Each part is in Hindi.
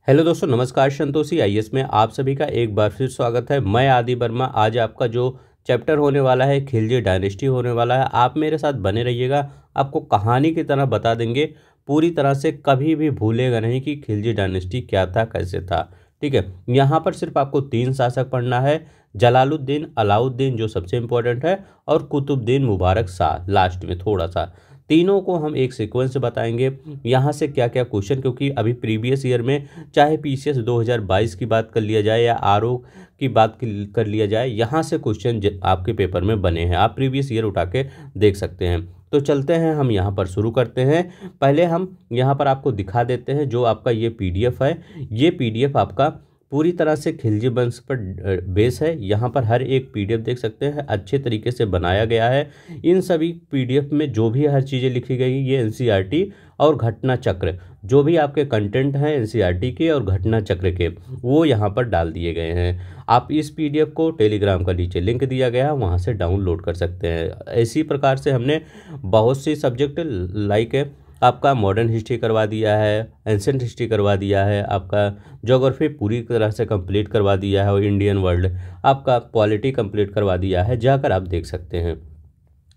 हेलो दोस्तों, नमस्कार। संतोषी आईएएस में आप सभी का एक बार फिर स्वागत है। मैं आदि वर्मा। आज आपका जो चैप्टर होने वाला है खिलजी डायनेस्टी होने वाला है। आप मेरे साथ बने रहिएगा, आपको कहानी की तरह बता देंगे पूरी तरह से, कभी भी भूलेगा नहीं कि खिलजी डायनेस्टी क्या था, कैसे था। ठीक है, यहाँ पर सिर्फ आपको 3 शासक पढ़ना है। जलालुद्दीन, अलाउद्दीन जो सबसे इम्पोर्टेंट है, और कुतुबुद्दीन मुबारक शाह लास्ट में थोड़ा सा। तीनों को हम एक सीक्वेंस से बताएंगे यहाँ से क्या क्या क्वेश्चन, क्योंकि अभी प्रीवियस ईयर में चाहे पीसीएस 2022 की बात कर लिया जाए या आरओ की बात कर लिया जाए, यहाँ से क्वेश्चन आपके पेपर में बने हैं। आप प्रीवियस ईयर उठा के देख सकते हैं। तो चलते हैं, हम यहाँ पर शुरू करते हैं। पहले हम यहाँ पर आपको दिखा देते हैं जो आपका ये पीडीएफ है। ये पीडीएफ आपका पूरी तरह से खिलजी वंश पर बेस है। यहाँ पर हर एक पीडीएफ देख सकते हैं, अच्छे तरीके से बनाया गया है। इन सभी पीडीएफ में जो भी हर चीज़ें लिखी गई, ये एनसीईआरटी और घटना चक्र, जो भी आपके कंटेंट हैं एनसीईआरटी के और घटना चक्र के, वो यहाँ पर डाल दिए गए हैं। आप इस पीडीएफ को टेलीग्राम का नीचे लिंक दिया गया है, वहाँ से डाउनलोड कर सकते हैं। इसी प्रकार से हमने बहुत सी सब्जेक्ट लाइक आपका मॉडर्न हिस्ट्री करवा दिया है, एंशिएंट हिस्ट्री करवा दिया है, आपका ज्योग्राफी पूरी तरह से कंप्लीट करवा दिया है, और इंडियन वर्ल्ड आपका पॉलिटी कंप्लीट करवा दिया है। जाकर आप देख सकते हैं,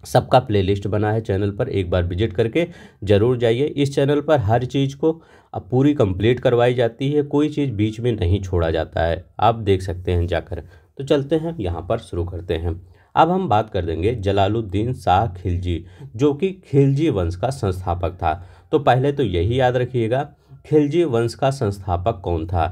सबका प्लेलिस्ट बना है चैनल पर, एक बार विजिट करके ज़रूर जाइए। इस चैनल पर हर चीज़ को अब पूरी कंप्लीट करवाई जाती है, कोई चीज़ बीच में नहीं छोड़ा जाता है, आप देख सकते हैं जाकर। तो चलते हैं, यहाँ पर शुरू करते हैं। अब हम बात कर देंगे जलालुद्दीन शाह खिलजी, जो कि खिलजी वंश का संस्थापक था। तो पहले तो यही याद रखिएगा, खिलजी वंश का संस्थापक कौन था।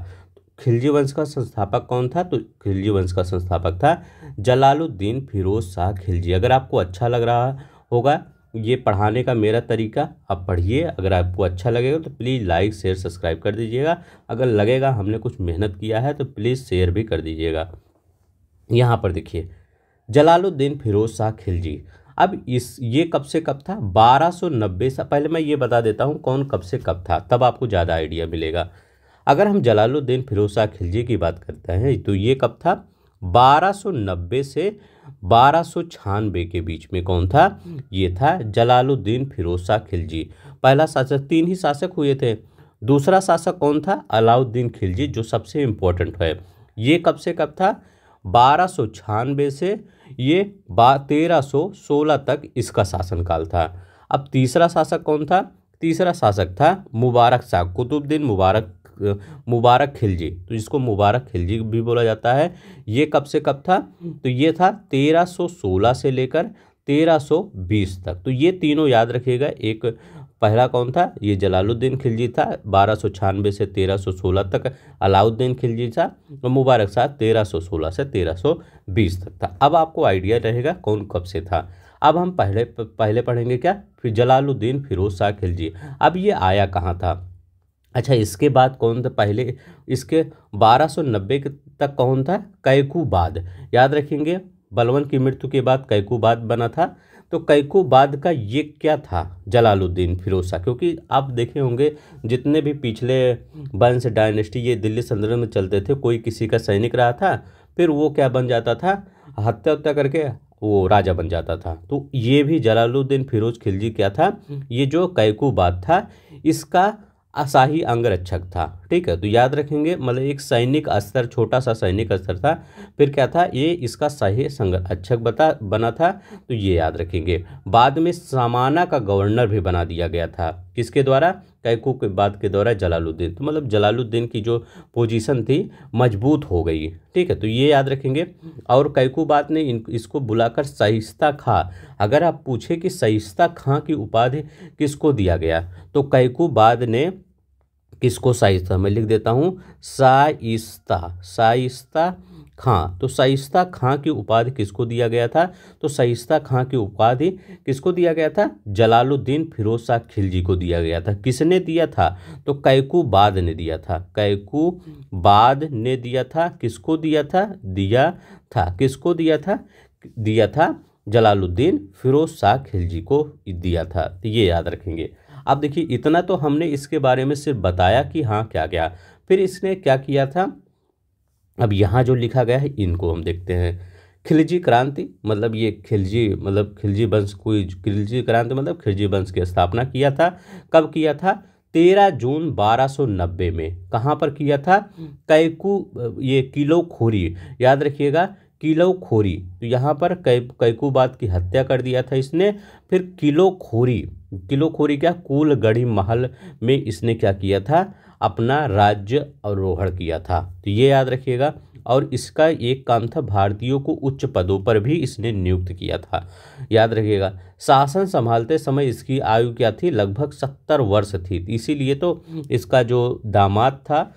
खिलजी वंश का संस्थापक कौन था? तो खिलजी वंश का संस्थापक था जलालुद्दीन फिरोज शाह खिलजी। अगर आपको अच्छा लग रहा होगा ये पढ़ाने का मेरा तरीका, आप पढ़िए। अगर आपको अच्छा लगेगा तो प्लीज़ लाइक शेयर सब्सक्राइब कर दीजिएगा। अगर लगेगा हमने कुछ मेहनत किया है तो प्लीज़ शेयर भी कर दीजिएगा। यहाँ पर देखिए, जलालुद्दीन फिरोज शाह खिलजी। अब ये कब से कब था? 1290 से। पहले मैं ये बता देता हूँ कौन कब से कब था, तब आपको ज़्यादा आइडिया मिलेगा। अगर हम जलालुद्दीन फिरोज शाह खिलजी की बात करते हैं तो ये कब था? 1290 से 1296 के बीच में कौन था? ये था जलालुद्दीन फिरोज शाह खिलजी। पहला शासक, 3 ही शासक हुए थे। दूसरा शासक कौन था? अलाउद्दीन खिलजी, जो सबसे इम्पोर्टेंट है। ये कब से कब था? 1296 से ये 1316 तक इसका शासनकाल था। अब तीसरा शासक कौन था? तीसरा शासक था मुबारक शाह, कुतुबुद्दीन मुबारक खिलजी, तो इसको मुबारक खिलजी भी बोला जाता है। ये कब से कब था? तो ये था 1316 से लेकर 1320 तक। तो ये तीनों याद रखिएगा। एक पहला कौन था? ये जलालुद्दीन खिलजी था, 1296 से 1316 तक अलाउद्दीन खिलजी था, और मुबारक शाह 1316 से 1320 तक था। अब आपको आइडिया रहेगा कौन कब से था। अब हम पहले पढ़ेंगे क्या? फिर जलालुद्दीन फिरोज शाह खिलजी। अब ये आया कहाँ था? अच्छा, इसके बाद कौन था? पहले इसके 1290 तक कौन था? कैकूबाद। याद रखेंगे, बलवन की मृत्यु के बाद कैकूबाद बना था। तो कैकूबाद का ये क्या था? जलालुद्दीन फिरोज शाह। क्योंकि आप देखे होंगे जितने भी पिछले वंश डायनेस्टी ये दिल्ली सल्तनत में चलते थे, कोई किसी का सैनिक रहा था, फिर वो क्या बन जाता था? हत्या करके वो राजा बन जाता था। तो ये भी जलालुद्दीन फिरोज खिलजी क्या था? ये जो कैकूबाद था इसका शाही अंगरक्षक था। ठीक है, तो याद रखेंगे, मतलब एक सैनिक स्तर, छोटा सा सैनिक स्तर था। फिर क्या था? ये इसका शाही अंगरक्षक बना था। तो ये याद रखेंगे। बाद में सामाना का गवर्नर भी बना दिया गया था। किसके द्वारा? कैकूबाद के द्वारा जलालुद्दीन। तो मतलब जलालुद्दीन की जो पोजीशन थी मजबूत हो गई। ठीक है, तो ये याद रखेंगे। और कैकूबाद ने इसको बुलाकर शाइस्ता खां, अगर आप पूछे कि शाइस्ता खां की उपाधि किसको दिया गया, तो कैकूबाद ने किसको? शाइस्ता, मैं लिख देता हूँ, शाइस्ता खां। तो शाइस्ता खां की उपाधि किसको दिया गया था? तो शाइस्ता खां की उपाधि किसको दिया गया था? जलालुद्दीन फिरोज शाह खिलजी को दिया गया था। किसने दिया था? तो कैकूबाद ने दिया था। कैकूबाद ने दिया था। किसको दिया था? किसको दिया था? दिया था जलालुद्दीन फिरोज शाह खिलजी को दिया था। तो ये याद रखेंगे। अब देखिए, इतना तो हमने इसके बारे में सिर्फ बताया कि हाँ क्या क्या। फिर इसने क्या किया था? अब यहाँ जो लिखा गया है इनको हम देखते हैं। खिलजी क्रांति, मतलब ये खिलजी वंश, कोई खिलजी क्रांति मतलब खिलजी वंश की स्थापना किया था। कब किया था? 13 जून 1290 में कहाँ पर किया था? ये किलो खोरी, याद रखिएगा, किलो खोरी। तो यहाँ पर कैकूबाद की हत्या कर दिया था इसने। फिर किलो खोरी क्या, कूलगढ़ी महल में इसने क्या किया था? अपना राज्य आरोहण किया था। तो ये याद रखिएगा। और इसका एक काम था, भारतीयों को उच्च पदों पर भी इसने नियुक्त किया था, याद रखिएगा। शासन संभालते समय इसकी आयु क्या थी? लगभग 70 वर्ष थी। इसीलिए तो इसका जो दामाद था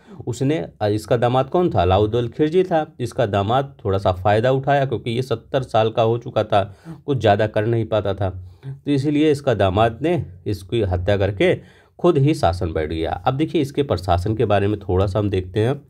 इसका दामाद कौन था? अलाउद्दीन खिलजी था। इसका दामाद थोड़ा सा फ़ायदा उठाया, क्योंकि ये 70 साल का हो चुका था, कुछ ज़्यादा कर नहीं पाता था। तो इसीलिए इसका दामाद ने इसकी हत्या करके खुद ही शासन बैठ गया। अब देखिए इसके प्रशासन के बारे में थोड़ा सा हम देखते हैं।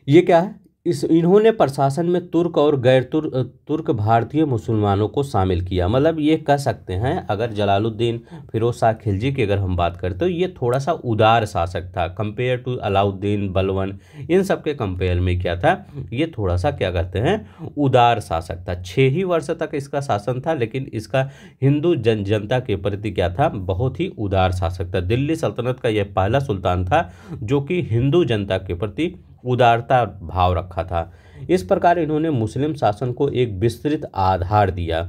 ये क्या है? इन्होंने प्रशासन में तुर्क और गैर तुर्क भारतीय मुसलमानों को शामिल किया। मतलब ये कह सकते हैं, अगर जलालुद्दीन फिरोज शाह खिलजी की अगर हम बात करें तो ये थोड़ा सा उदार शासक था कंपेयर टू अलाउद्दीन, बलवन, इन सब के कंपेयर में क्या था? ये थोड़ा सा क्या कहते हैं? उदार शासक था। 6 ही वर्ष तक इसका शासन था, लेकिन इसका हिंदू जनता के प्रति क्या था? बहुत ही उदार शासक था। दिल्ली सल्तनत का यह पहला सुल्तान था जो कि हिंदू जनता के प्रति उदारता भाव रखा था। इस प्रकार इन्होंने मुस्लिम शासन को एक विस्तृत आधार दिया।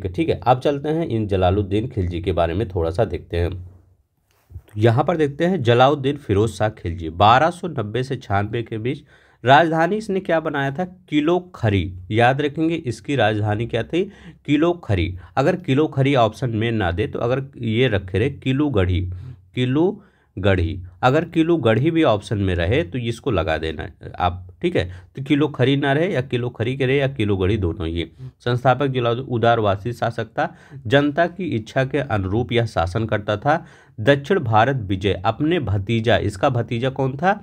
ठीक है, अब चलते हैं इन जलालुद्दीन खिलजी के बारे में थोड़ा सा देखते हैं। तो यहाँ पर देखते हैं जलालुद्दीन फिरोज शाह खिलजी 1290 से 96 के बीच राजधानी इसने क्या बनाया था? किलो खरी। याद रखेंगे इसकी राजधानी क्या थी? किलो खरी। अगर किलो खरी ऑप्शन में ना दे तो अगर ये रखे रहे किलो गढ़ी, अगर किलो गढ़ी भी ऑप्शन में रहे तो इसको लगा देना आप, ठीक है। तो किलो खरी ना रहे या किलो खरी के रहे या किलो गढ़ी, दोनों ही। संस्थापक जलालुद्दीन उदारवासी शासक था, जनता की इच्छा के अनुरूप यह शासन करता था। दक्षिण भारत विजय अपने भतीजा, इसका भतीजा कौन था?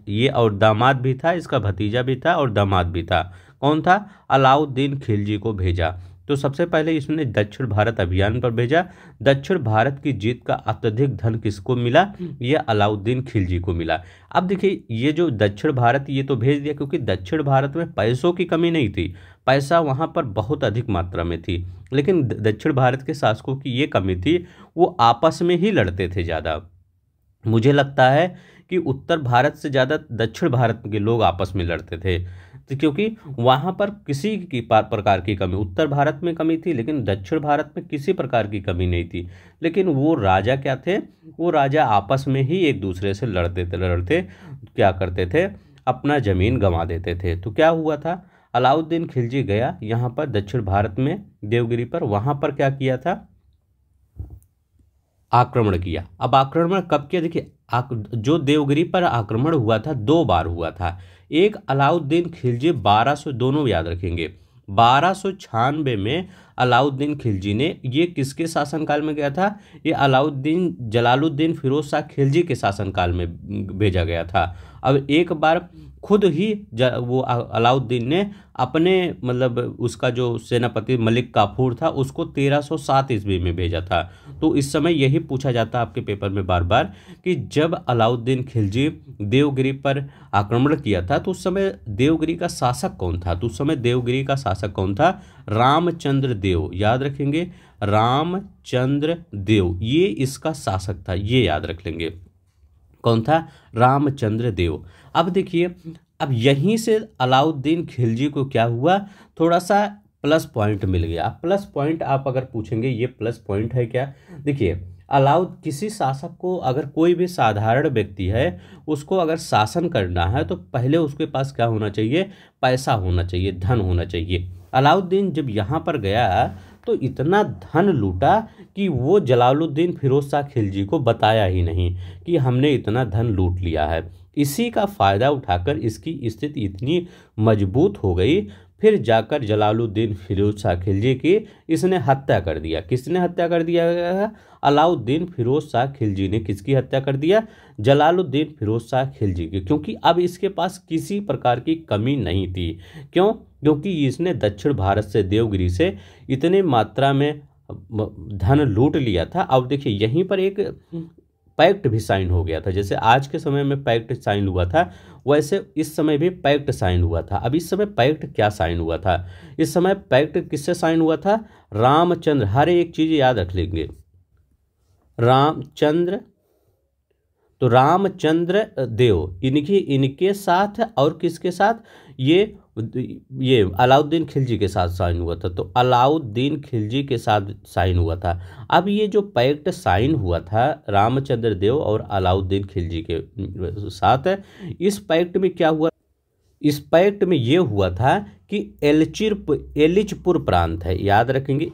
ये और दामाद भी था, इसका भतीजा भी था और दामाद भी था। कौन था? अलाउद्दीन खिलजी को भेजा। तो सबसे पहले इसने दक्षिण भारत अभियान पर भेजा। दक्षिण भारत की जीत का अत्यधिक धन किसको मिला? ये अलाउद्दीन खिलजी को मिला। अब देखिए ये जो दक्षिण भारत, ये तो भेज दिया क्योंकि दक्षिण भारत में पैसों की कमी नहीं थी, पैसा वहाँ पर बहुत अधिक मात्रा में थी। लेकिन दक्षिण भारत के शासकों की ये कमी थी, वो आपस में ही लड़ते थे ज़्यादा। मुझे लगता है कि उत्तर भारत से ज़्यादा दक्षिण भारत के लोग आपस में लड़ते थे, तो क्योंकि वहाँ पर किसी की प्रकार की कमी, उत्तर भारत में कमी थी लेकिन दक्षिण भारत में किसी प्रकार की कमी नहीं थी। लेकिन वो राजा क्या थे? वो राजा आपस में ही एक दूसरे से लड़ते क्या करते थे? अपना ज़मीन गंवा देते थे। तो क्या हुआ था? अलाउद्दीन खिलजी गया यहाँ पर दक्षिण भारत में देवगिरी पर, वहाँ पर क्या किया था? आक्रमण किया। अब आक्रमण कब किया? देखिए जो देवगिरी पर आक्रमण हुआ था 2 बार हुआ था। एक अलाउद्दीन खिलजी 1200, दोनों याद रखेंगे, 1296 में अलाउद्दीन खिलजी ने, ये किसके शासनकाल में गया था? ये जलालुद्दीन फिरोज शाह खिलजी के शासनकाल में भेजा गया था। अब एक बार खुद ही वो अलाउद्दीन ने अपने, मतलब उसका जो सेनापति मलिक काफूर था उसको 1307 ईस्वी में भेजा था। तो इस समय यही पूछा जाता है आपके पेपर में बार बार कि जब अलाउद्दीन खिलजी देवगिरी पर आक्रमण किया था तो उस समय देवगिरी का शासक कौन था? तो उस समय देवगिरी का शासक कौन था? रामचंद्र देव। याद रखेंगे, रामचंद्र देव ये इसका शासक था, ये याद रख लेंगे। कौन था? रामचंद्र देव। अब देखिए, अब यहीं से अलाउद्दीन खिलजी को क्या हुआ? थोड़ा सा प्लस पॉइंट मिल गया। प्लस पॉइंट आप अगर पूछेंगे ये प्लस पॉइंट है क्या? देखिए किसी शासक को, अगर कोई भी साधारण व्यक्ति है उसको अगर शासन करना है तो पहले उसके पास क्या होना चाहिए? पैसा होना चाहिए, धन होना चाहिए। अलाउद्दीन जब यहाँ पर गया तो इतना धन लूटा कि वो जलालुद्दीन फिरोज शाह खिलजी को बताया ही नहीं कि हमने इतना धन लूट लिया है। इसी का फ़ायदा उठाकर इसकी स्थिति इतनी मजबूत हो गई, फिर जाकर जलालुद्दीन फिरोज शाह खिलजी की इसने हत्या कर दिया। किसने हत्या कर दिया? अलाउद्दीन फिरोज शाह खिलजी ने किसकी हत्या कर दिया? जलालुद्दीन फिरोज शाह खिलजी की। क्योंकि अब इसके पास किसी प्रकार की कमी नहीं थी। क्यों? क्योंकि इसने दक्षिण भारत से, देवगिरी से इतने मात्रा में धन लूट लिया था। अब देखिए यहीं पर एक पैक्ट भी साइन हो गया था। जैसे आज के समय में पैक्ट साइन हुआ था, वैसे इस समय भी पैक्ट साइन हुआ था। अब इस समय पैक्ट क्या साइन हुआ था? इस समय पैक्ट किससे साइन हुआ था? रामचंद्र, हर एक चीज़ याद रख लेंगे। रामचंद्र, तो रामचंद्र देव इनके साथ और किसके साथ, ये अलाउद्दीन खिलजी के साथ साइन हुआ था। तो अलाउद्दीन खिलजी के साथ साइन हुआ था। अब ये जो पैक्ट साइन हुआ था रामचंद्र देव और अलाउद्दीन खिलजी के साथ, इस पैक्ट में क्या हुआ, इस पैक्ट में ये हुआ था कि एलिचपुर प्रांत है, याद रखेंगे,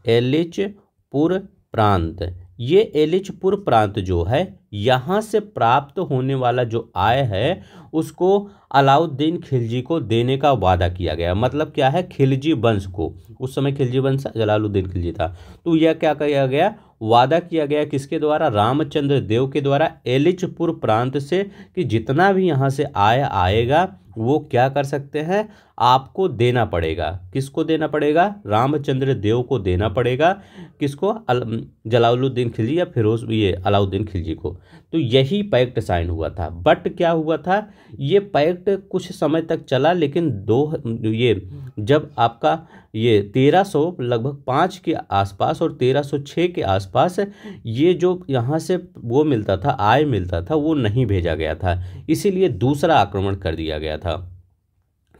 एलिचपुर प्रांत, ये एलिचपुर प्रांत जो है यहाँ से प्राप्त होने वाला जो आय है उसको अलाउद्दीन खिलजी को देने का वादा किया गया। मतलब क्या है, खिलजी वंश को, उस समय खिलजी वंश जलालुद्दीन खिलजी था, तो यह क्या किया गया, वादा किया गया किसके द्वारा, रामचंद्र देव के द्वारा एलिचपुर प्रांत से, कि जितना भी यहाँ से आय आएगा वो क्या कर सकते हैं, आपको देना पड़ेगा। किसको देना पड़ेगा, रामचंद्र देव को देना पड़ेगा। किसको, जलालुद्दीन खिलजी या फिरोज ये अलाउद्दीन खिलजी को। तो यही पैक्ट साइन हुआ था। बट क्या हुआ था, ये पैक्ट कुछ समय तक चला, लेकिन ये जब आपका ये 1300 लगभग 5 के आसपास और 1306 के आसपास ये जो यहाँ से वो मिलता था, आय मिलता था, वो नहीं भेजा गया था, इसीलिए दूसरा आक्रमण कर दिया गया था।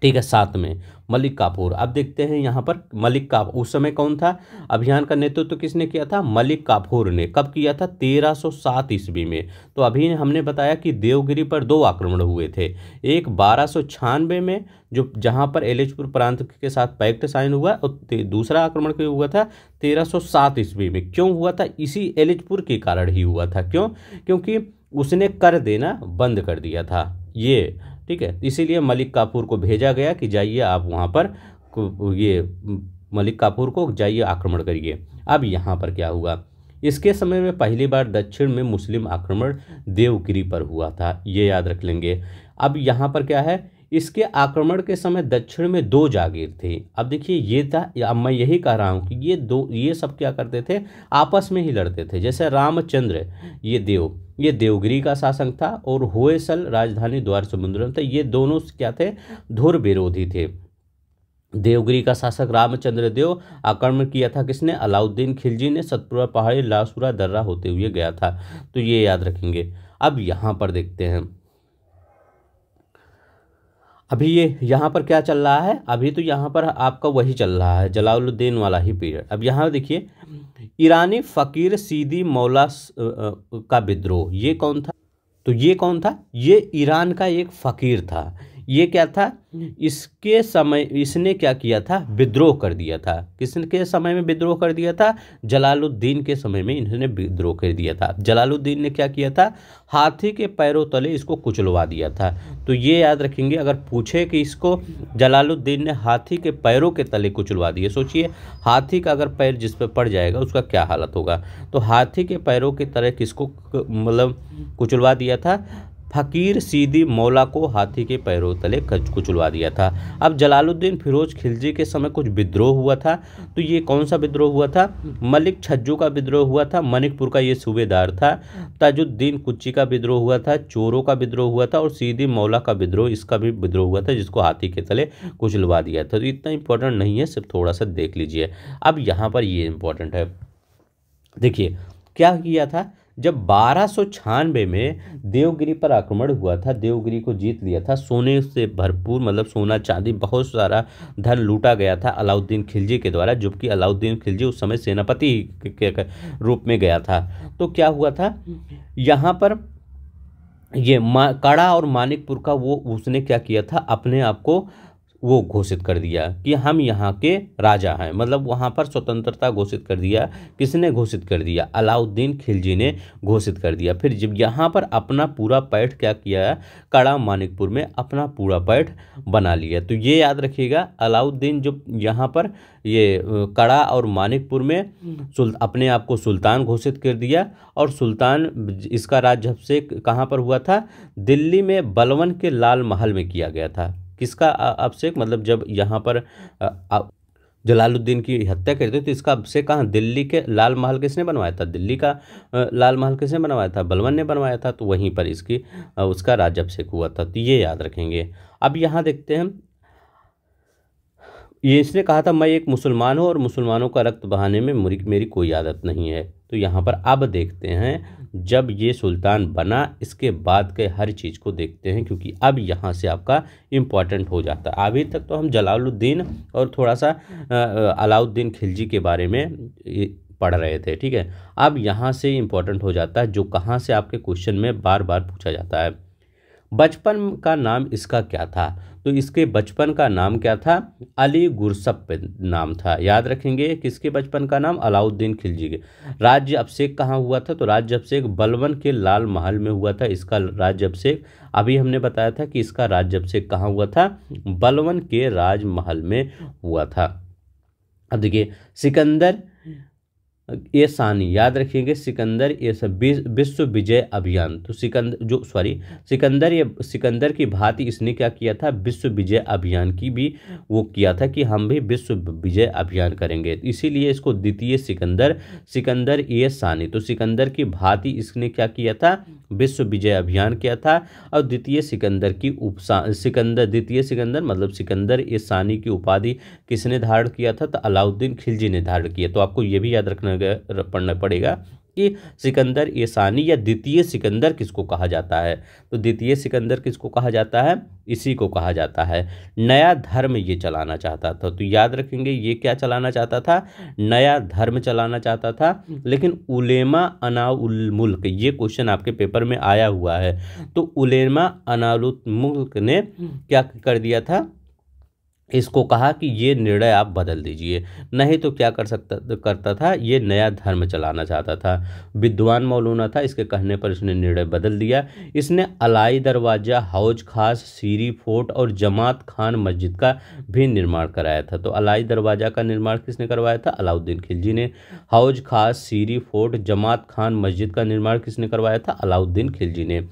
ठीक है, साथ में मलिक काफूर। अब देखते हैं यहाँ पर मलिक काफूर उस समय कौन था, अभियान का नेतृत्व तो किसने किया था, मलिक काफूर ने। कब किया था, 1307 ईस्वी में। तो अभी हमने बताया कि देवगिरी पर 2 आक्रमण हुए थे, एक 1296 में जो जहाँ पर एलिचपुर प्रांत के साथ पैक्ट साइन हुआ, और दूसरा आक्रमण क्यों हुआ था 1307 ईस्वी में। क्यों हुआ था, इसी एलिचपुर के कारण ही हुआ था। क्यों, क्योंकि उसने कर देना बंद कर दिया था ये। ठीक है, इसीलिए मलिक काफूर को भेजा गया कि जाइए आप वहाँ पर ये मलिक काफूर को जाइए आक्रमण करिए। अब यहाँ पर क्या हुआ, इसके समय में पहली बार दक्षिण में मुस्लिम आक्रमण देवगिरी पर हुआ था, ये याद रख लेंगे। अब यहाँ पर क्या है, इसके आक्रमण के समय दक्षिण में 2 जागीर थे। अब देखिए ये था, अब मैं यही कह रहा हूँ कि ये सब क्या करते थे, आपस में ही लड़ते थे। जैसे रामचंद्र ये देवगिरी का शासक था और होयसल राजधानी द्वार समुद्रम था। ये दोनों क्या थे, धुर विरोधी थे। देवगिरी का शासक रामचंद्र देव आक्रमण किया था किसने, अलाउद्दीन खिलजी ने। सतपुरा पहाड़ी लासुरा दर्रा होते हुए गया था, तो ये याद रखेंगे। अब यहाँ पर देखते हैं, अभी ये यहाँ पर क्या चल रहा है, अभी तो यहाँ पर आपका वही चल रहा है जलालुद्दीन वाला ही पीरियड। अब यहाँ देखिए, ईरानी फकीर सीदी मौला का विद्रोह, ये कौन था, तो ये कौन था, ये ईरान का एक फकीर था। ये क्या था, इसके समय इसने क्या किया था, विद्रोह कर दिया था। किसके समय में विद्रोह कर दिया था, जलालुद्दीन के समय में इन्होंने विद्रोह कर दिया था। जलालुद्दीन ने क्या किया था, हाथी के पैरों तले इसको कुचलवा दिया था। तो ये याद रखेंगे, अगर पूछे कि इसको जलालुद्दीन ने हाथी के पैरों के तले कुचलवा दिए, सोचिए हाथी का अगर पैर जिस पर पड़ जाएगा उसका क्या हालत होगा। तो हाथी के पैरों की तरह किसको मतलब कुचलवा दिया था, फकीर सीदी मौला को हाथी के पैरों तले कुचलवा दिया था। अब जलालुद्दीन फिरोज खिलजी के समय कुछ विद्रोह हुआ था, तो ये कौन सा विद्रोह हुआ था, मलिक छज्जू का विद्रोह हुआ था, मणिकपुर का ये सूबेदार था। ताजुद्दीन कुच्ची का विद्रोह हुआ था, चोरों का विद्रोह हुआ था, और सीदी मौला का विद्रोह, इसका भी विद्रोह हुआ था, जिसको हाथी के तले कुचलवा दिया था। तो इतना इंपॉर्टेंट नहीं है, सिर्फ थोड़ा सा देख लीजिए। अब यहाँ पर ये इंपॉर्टेंट है, देखिए क्या किया था, जब 1296 में देवगिरी पर आक्रमण हुआ था, देवगिरी को जीत लिया था, सोने से भरपूर मतलब सोना चांदी बहुत सारा धन लूटा गया था अलाउद्दीन खिलजी के द्वारा, जबकि अलाउद्दीन खिलजी उस समय सेनापति के रूप में गया था। तो क्या हुआ था, यहाँ पर ये कड़ा और मानिकपुर का वो उसने क्या किया था, अपने आप को वो घोषित कर दिया कि हम यहाँ के राजा हैं, मतलब वहाँ पर स्वतंत्रता घोषित कर दिया। किसने घोषित कर दिया, अलाउद्दीन खिलजी ने घोषित कर दिया। फिर जब यहाँ पर अपना पूरा पैठ क्या किया, कड़ा मानिकपुर में अपना पूरा पैठ बना लिया। तो ये याद रखिएगा, अलाउद्दीन जो यहाँ पर ये कड़ा और मानिकपुर में अपने आप को सुल्तान घोषित कर दिया। और सुल्तान इसका राज्य अभिषेक कहाँ पर हुआ था, दिल्ली में बलवन के लाल महल में किया गया था। किसका अभिषेक, मतलब जब यहाँ पर जलालुद्दीन की हत्या करते तो इसका अभिषेक कहाँ, दिल्ली के लाल महल किसने बनवाया था, दिल्ली का लाल महल किसने बनवाया था, बलवन ने बनवाया था। तो वहीं पर उसका राज्याभिषेक हुआ था, तो ये याद रखेंगे। अब यहाँ देखते हैं, ये इसने कहा था मैं एक मुसलमान हूँ और मुसलमानों का रक्त बहाने में मेरी कोई आदत नहीं है। तो यहाँ पर अब देखते हैं जब ये सुल्तान बना इसके बाद के हर चीज़ को देखते हैं, क्योंकि अब यहाँ से आपका इम्पॉर्टेंट हो जाता है। अभी तक तो हम जलालुद्दीन और थोड़ा सा अलाउद्दीन खिलजी के बारे में पढ़ रहे थे, ठीक है। अब यहाँ से इम्पॉर्टेंट हो जाता है जो कहाँ से आपके क्वेश्चन में बार बार पूछा जाता है। बचपन का नाम इसका क्या था? तो इसके बचपन का नाम क्या था? अली गुरसप नाम था। याद रखेंगे किसके बचपन का नाम? अलाउद्दीन खिलजी के। राज्य अभिषेक कहाँ हुआ था? तो राज्य अभिषेक बलवन के लाल महल में हुआ था इसका राज्य अभिषेक। अभी हमने बताया था कि इसका राज्य अभिषेक कहाँ हुआ था? बलवन के राजमहल में हुआ था। अब देखिए सिकंदर ये सानी, याद रखिएगा सिकंदर ये सब विश्व विजय अभियान। तो सिकंदर की भांति इसने क्या किया था? विश्व विजय अभियान की भी वो किया था कि हम भी विश्व विजय अभियान करेंगे, इसीलिए इसको द्वितीय सिकंदर ये सानी। तो सिकंदर की भांति इसने क्या किया था? विश्व विजय अभियान किया था। और द्वितीय सिकंदर मतलब सिकंदर ये सानी की उपाधि किसने धारण किया था? तो अलाउद्दीन खिलजी ने धारण किया। तो आपको ये भी याद पढ़ना पड़ेगा कि सिकंदर ये सानी या द्वितीय सिकंदर किसको कहा जाता है? तो द्वितीय सिकंदर किसको कहा जाता है? इसी को कहा जाता है। नया धर्म ये चलाना चाहता था। तो याद रखेंगे ये क्या चलाना चाहता था? नया धर्म चलाना चाहता था। लेकिन उलेमा अनाउल मुल्क, ये क्वेश्चन आपके पेपर में आया हुआ है। तो उलेमा अनाउल मुल्क ने क्या कर दिया था? इसको कहा कि ये निर्णय आप बदल दीजिए, नहीं तो क्या करता था? ये नया धर्म चलाना चाहता था। विद्वान मौलाना था, इसके कहने पर इसने निर्णय बदल दिया। इसने अलाई दरवाज़ा, हौज खास, सीरी फोर्ट और जमात खान मस्जिद का भी निर्माण कराया था। तो अलाई दरवाज़ा का निर्माण किसने करवाया था? अलाउद्दीन खिलजी ने। हौज खास, सीरी फोर्ट, जमात खान मस्जिद का निर्माण किसने करवाया था? अलाउद्दीन खिलजी ने।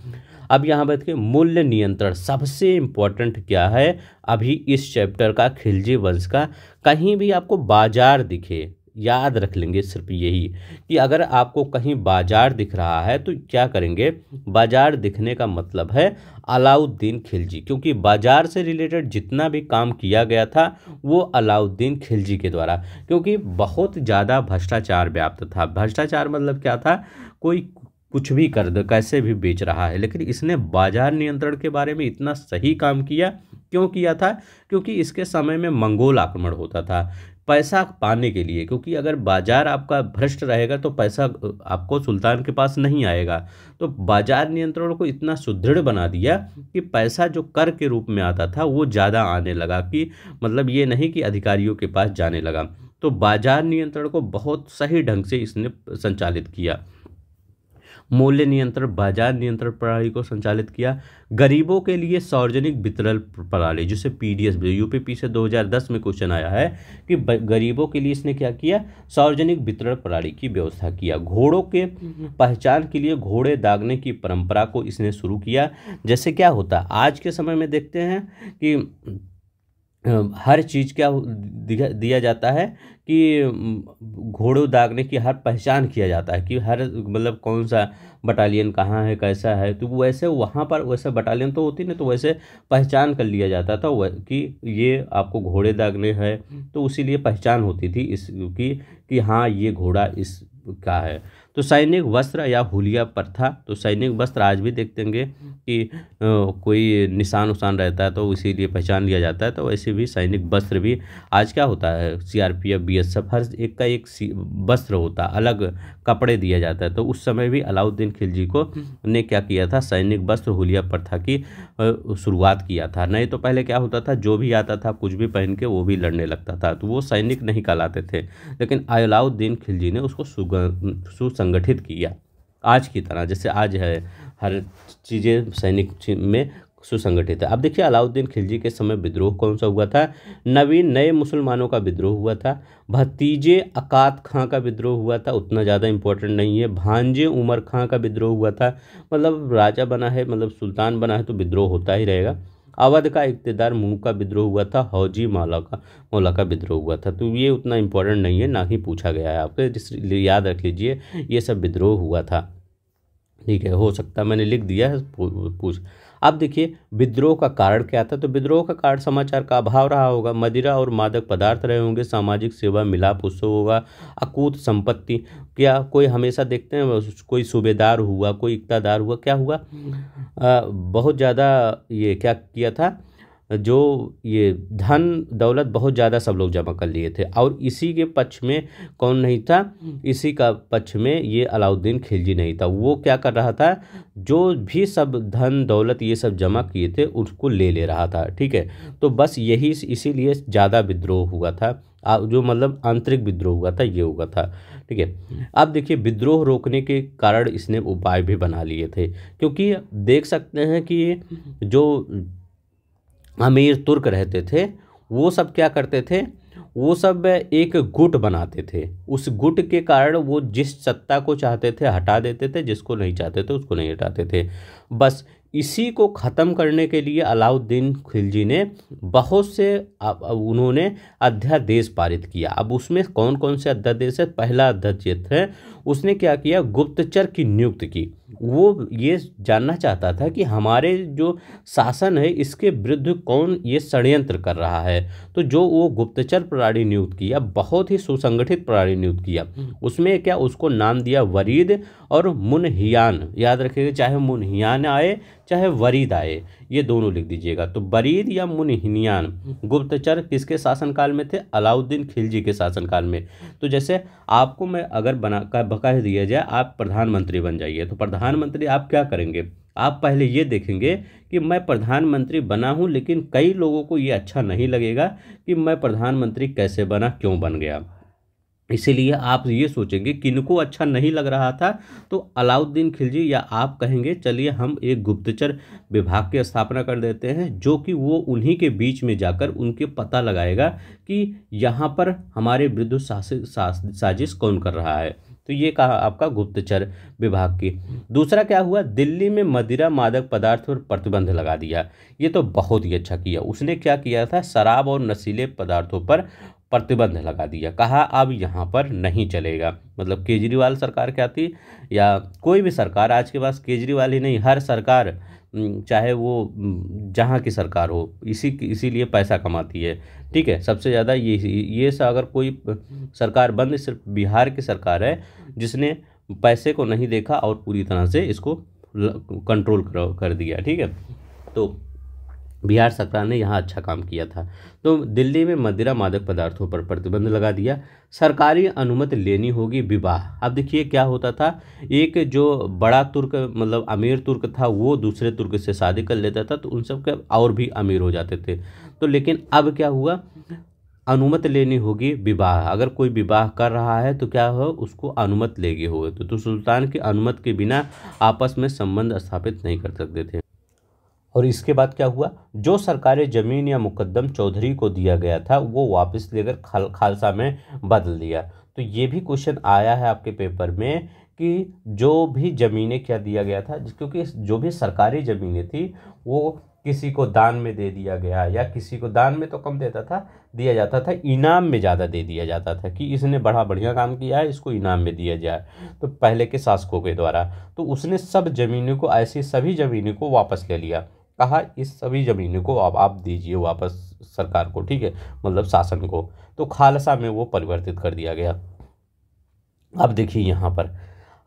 अब यहाँ बात के मूल्य नियंत्रण सबसे इम्पोर्टेंट क्या है अभी इस चैप्टर का, खिलजी वंश का। कहीं भी आपको बाजार दिखे, याद रख लेंगे सिर्फ यही कि अगर आपको कहीं बाजार दिख रहा है तो क्या करेंगे? बाजार दिखने का मतलब है अलाउद्दीन खिलजी, क्योंकि बाजार से रिलेटेड जितना भी काम किया गया था वो अलाउद्दीन खिलजी के द्वारा, क्योंकि बहुत ज़्यादा भ्रष्टाचार व्याप्त था। भ्रष्टाचार मतलब क्या था? कोई कुछ भी कर दे, कैसे भी बेच रहा है, लेकिन इसने बाजार नियंत्रण के बारे में इतना सही काम किया। क्यों किया था? क्योंकि इसके समय में मंगोल आक्रमण होता था पैसा पाने के लिए, क्योंकि अगर बाजार आपका भ्रष्ट रहेगा तो पैसा आपको सुल्तान के पास नहीं आएगा। तो बाजार नियंत्रण को इतना सुदृढ़ बना दिया कि पैसा जो कर के रूप में आता था वो ज़्यादा आने लगा, कि मतलब ये नहीं कि अधिकारियों के पास जाने लगा। तो बाजार नियंत्रण को बहुत सही ढंग से इसने संचालित किया। मूल्य नियंत्रण, बाजार नियंत्रण प्रणाली को संचालित किया। गरीबों के लिए सार्वजनिक वितरण प्रणाली, जिसे पीडीएस यूपीपी से 2010 में क्वेश्चन आया है कि गरीबों के लिए इसने क्या किया? सार्वजनिक वितरण प्रणाली की व्यवस्था किया। घोड़ों के पहचान के लिए घोड़े दागने की परंपरा को इसने शुरू किया। जैसे क्या होता है आज के समय में देखते हैं कि हर चीज़ क्या दिया जाता है कि घोड़ों दागने की हर पहचान किया जाता है कि हर मतलब कौन सा बटालियन कहाँ है, कैसा है। तो वैसे वहाँ पर वैसे बटालियन तो होती ना, तो वैसे पहचान कर लिया जाता था कि ये आपको घोड़े दागने हैं, तो उसीलिए पहचान होती थी इसकी कि हाँ ये घोड़ा इस का है। तो सैनिक वस्त्र या हुलिया प्रथा, तो सैनिक वस्त्र आज भी देखते हैं कि कोई निशान उशान रहता है तो इसीलिए पहचान लिया जाता है। तो वैसे भी सैनिक वस्त्र भी आज क्या होता है, सीआरपीएफ बीएसएफ हर एक का एक वस्त्र होता है, अलग कपड़े दिया जाता है। तो उस समय भी अलाउद्दीन खिलजी को ने क्या किया था? सैनिक वस्त्र हुलिया प्रथा की शुरुआत किया था। नहीं तो पहले क्या होता था, जो भी आता था कुछ भी पहन के वो भी लड़ने लगता था, तो वो सैनिक नहीं कहलाते थे। लेकिन अलाउद्दीन खिलजी ने उसको सुसंगठित किया, आज की तरह जैसे आज है हर चीज़ें सैनिक में सुसंगठित है। अब देखिए अलाउद्दीन खिलजी के समय विद्रोह कौन सा हुआ था? नए मुसलमानों का विद्रोह हुआ था। भतीजे अकात खां का विद्रोह हुआ था, उतना ज़्यादा इंपॉर्टेंट नहीं है। भांजे उमर खां का विद्रोह हुआ था, मतलब राजा बना है, मतलब सुल्तान बना है तो विद्रोह होता ही रहेगा। अवध का इक़्तिदार मुंह का विद्रोह हुआ था। हौजी मौला का विद्रोह हुआ था। तो ये उतना इंपॉर्टेंट नहीं है, ना ही पूछा गया है आपके, इसलिए याद रख लीजिए ये सब विद्रोह हुआ था। ठीक है, हो सकता है मैंने लिख दिया है, पूछ। अब देखिए विद्रोह का कारण क्या था, तो विद्रोह का कारण समाचार का अभाव रहा होगा, मदिरा और मादक पदार्थ रहे होंगे, सामाजिक सेवा मिलाप उत्सव होगा, अकूत संपत्ति। क्या कोई हमेशा देखते हैं कोई सूबेदार हुआ, कोई इक़्तिदार हुआ, क्या हुआ बहुत ज़्यादा ये क्या किया था, जो ये धन दौलत बहुत ज़्यादा सब लोग जमा कर लिए थे, और इसी के पक्ष में कौन नहीं था, इसी का पक्ष में ये अलाउद्दीन खिलजी नहीं था। वो क्या कर रहा था, जो भी सब धन दौलत ये सब जमा किए थे उसको ले रहा था। ठीक है, तो बस यही इसीलिए ज़्यादा विद्रोह हुआ था, जो मतलब आंतरिक विद्रोह हुआ था, ये हुआ था। ठीक है, अब देखिए विद्रोह रोकने के कारण इसने उपाय भी बना लिए थे, क्योंकि देख सकते हैं कि जो अमीर तुर्क रहते थे वो सब क्या करते थे, वो सब एक गुट बनाते थे। उस गुट के कारण वो जिस सत्ता को चाहते थे हटा देते थे, जिसको नहीं चाहते थे उसको नहीं हटाते थे। बस इसी को ख़त्म करने के लिए अलाउद्दीन खिलजी ने बहुत से उन्होंने अध्यादेश पारित किया। अब उसमें कौन कौन से अध्यादेश है, पहला अध्यादेश है उसने क्या किया, गुप्तचर की नियुक्ति की। वो ये जानना चाहता था कि हमारे जो शासन है इसके विरुद्ध कौन ये षड्यंत्र कर रहा है, तो जो वो गुप्तचर प्रणाली नियुक्त किया, बहुत ही सुसंगठित प्रणाली नियुक्त किया। उसमें क्या उसको नाम दिया वरीद और मुनहियान, याद रखिएगा, चाहे मुनहियान आए चाहे वरीद आए, ये दोनों लिख दीजिएगा। तो वरीद या मुनहियान गुप्तचर किसके शासनकाल में थे, अलाउद्दीन खिलजी के शासनकाल में। तो जैसे आपको मैं अगर बका दिया जाए आप प्रधानमंत्री बन जाइए, तो प्रधानमंत्री आप क्या करेंगे, आप पहले ये देखेंगे कि मैं प्रधानमंत्री बना हूँ, लेकिन कई लोगों को ये अच्छा नहीं लगेगा कि मैं प्रधानमंत्री कैसे बना, क्यों बन गया। इसीलिए आप ये सोचेंगे किनको अच्छा नहीं लग रहा था, तो अलाउद्दीन खिलजी या आप कहेंगे चलिए हम एक गुप्तचर विभाग की स्थापना कर देते हैं, जो कि वो उन्हीं के बीच में जाकर उनके पता लगाएगा कि यहाँ पर हमारे विरुद्ध साजिश कौन कर रहा है। तो ये कहा आपका गुप्तचर विभाग की। दूसरा क्या हुआ, दिल्ली में मदिरा मादक पदार्थ पर प्रतिबंध लगा दिया। ये तो बहुत ही अच्छा किया उसने। क्या किया था, शराब और नशीले पदार्थों पर प्रतिबंध लगा दिया, कहा अब यहाँ पर नहीं चलेगा। मतलब केजरीवाल सरकार क्या थी, या कोई भी सरकार, आज के पास केजरीवाल ही नहीं, हर सरकार चाहे वो जहाँ की सरकार हो, इसीलिए पैसा कमाती है। ठीक है, सबसे ज़्यादा ये अगर कोई सरकार बंद, सिर्फ बिहार की सरकार है जिसने पैसे को नहीं देखा और पूरी तरह से इसको कंट्रोल कर दिया। ठीक है, तो बिहार सरकार ने यहाँ अच्छा काम किया था। तो दिल्ली में मदिरा मादक पदार्थों पर प्रतिबंध लगा दिया, सरकारी अनुमति लेनी होगी विवाह। अब देखिए क्या होता था, एक जो बड़ा तुर्क मतलब अमीर तुर्क था वो दूसरे तुर्क से शादी कर लेता था, तो उन सब के और भी अमीर हो जाते थे। तो लेकिन अब क्या हुआ, अनुमति लेनी होगी विवाह। अगर कोई विवाह कर रहा है तो क्या हो, उसको अनुमति लेगी होगी। तो सुल्तान की अनुमति के बिना आपस में संबंध स्थापित नहीं कर सकते थे। और इसके बाद क्या हुआ, जो सरकारी ज़मीन या मुकद्दम चौधरी को दिया गया था वो वापस लेकर खालसा में बदल दिया। तो ये भी क्वेश्चन आया है आपके पेपर में कि जो भी ज़मीनें क्या दिया गया था, क्योंकि जो भी सरकारी ज़मीनें थी वो किसी को दान में दे दिया गया, या किसी को दान में तो कम दिया जाता था, इनाम में ज़्यादा दे दिया जाता था कि इसने बड़ा बढ़िया काम किया है, इसको इनाम में दिया जाए, तो पहले के शासकों के द्वारा। तो उसने सब ज़मीनों को, ऐसी सभी ज़मीनों को वापस ले लिया, कहा इस सभी ज़मीनों को आप दीजिए वापस सरकार को। ठीक है, मतलब शासन को। तो खालसा में वो परिवर्तित कर दिया गया। अब देखिए यहाँ पर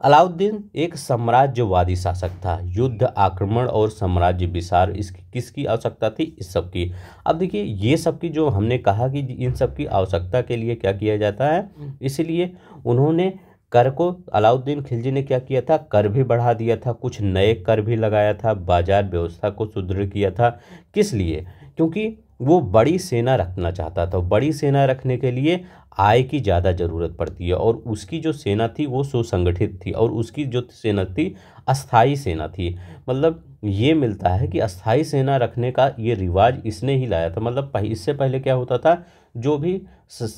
अलाउद्दीन एक साम्राज्यवादी शासक था, युद्ध, आक्रमण और साम्राज्य विस्तार इसकी किसकी आवश्यकता थी, इस सब की। अब देखिए ये सब की जो हमने कहा कि इन सब की आवश्यकता के लिए क्या किया जाता है, इसलिए उन्होंने कर को, अलाउद्दीन खिलजी ने क्या किया था, कर भी बढ़ा दिया था, कुछ नए कर भी लगाया था, बाजार व्यवस्था को सुदृढ़ किया था। किस लिए, क्योंकि वो बड़ी सेना रखना चाहता था। बड़ी सेना रखने के लिए आय की ज़्यादा ज़रूरत पड़ती है, और उसकी जो सेना थी वो सुसंगठित थी, और उसकी जो सेना थी अस्थाई सेना थी। मतलब ये मिलता है कि अस्थाई सेना रखने का ये रिवाज इसने ही लाया था। मतलब इससे पहले क्या होता था, जो भी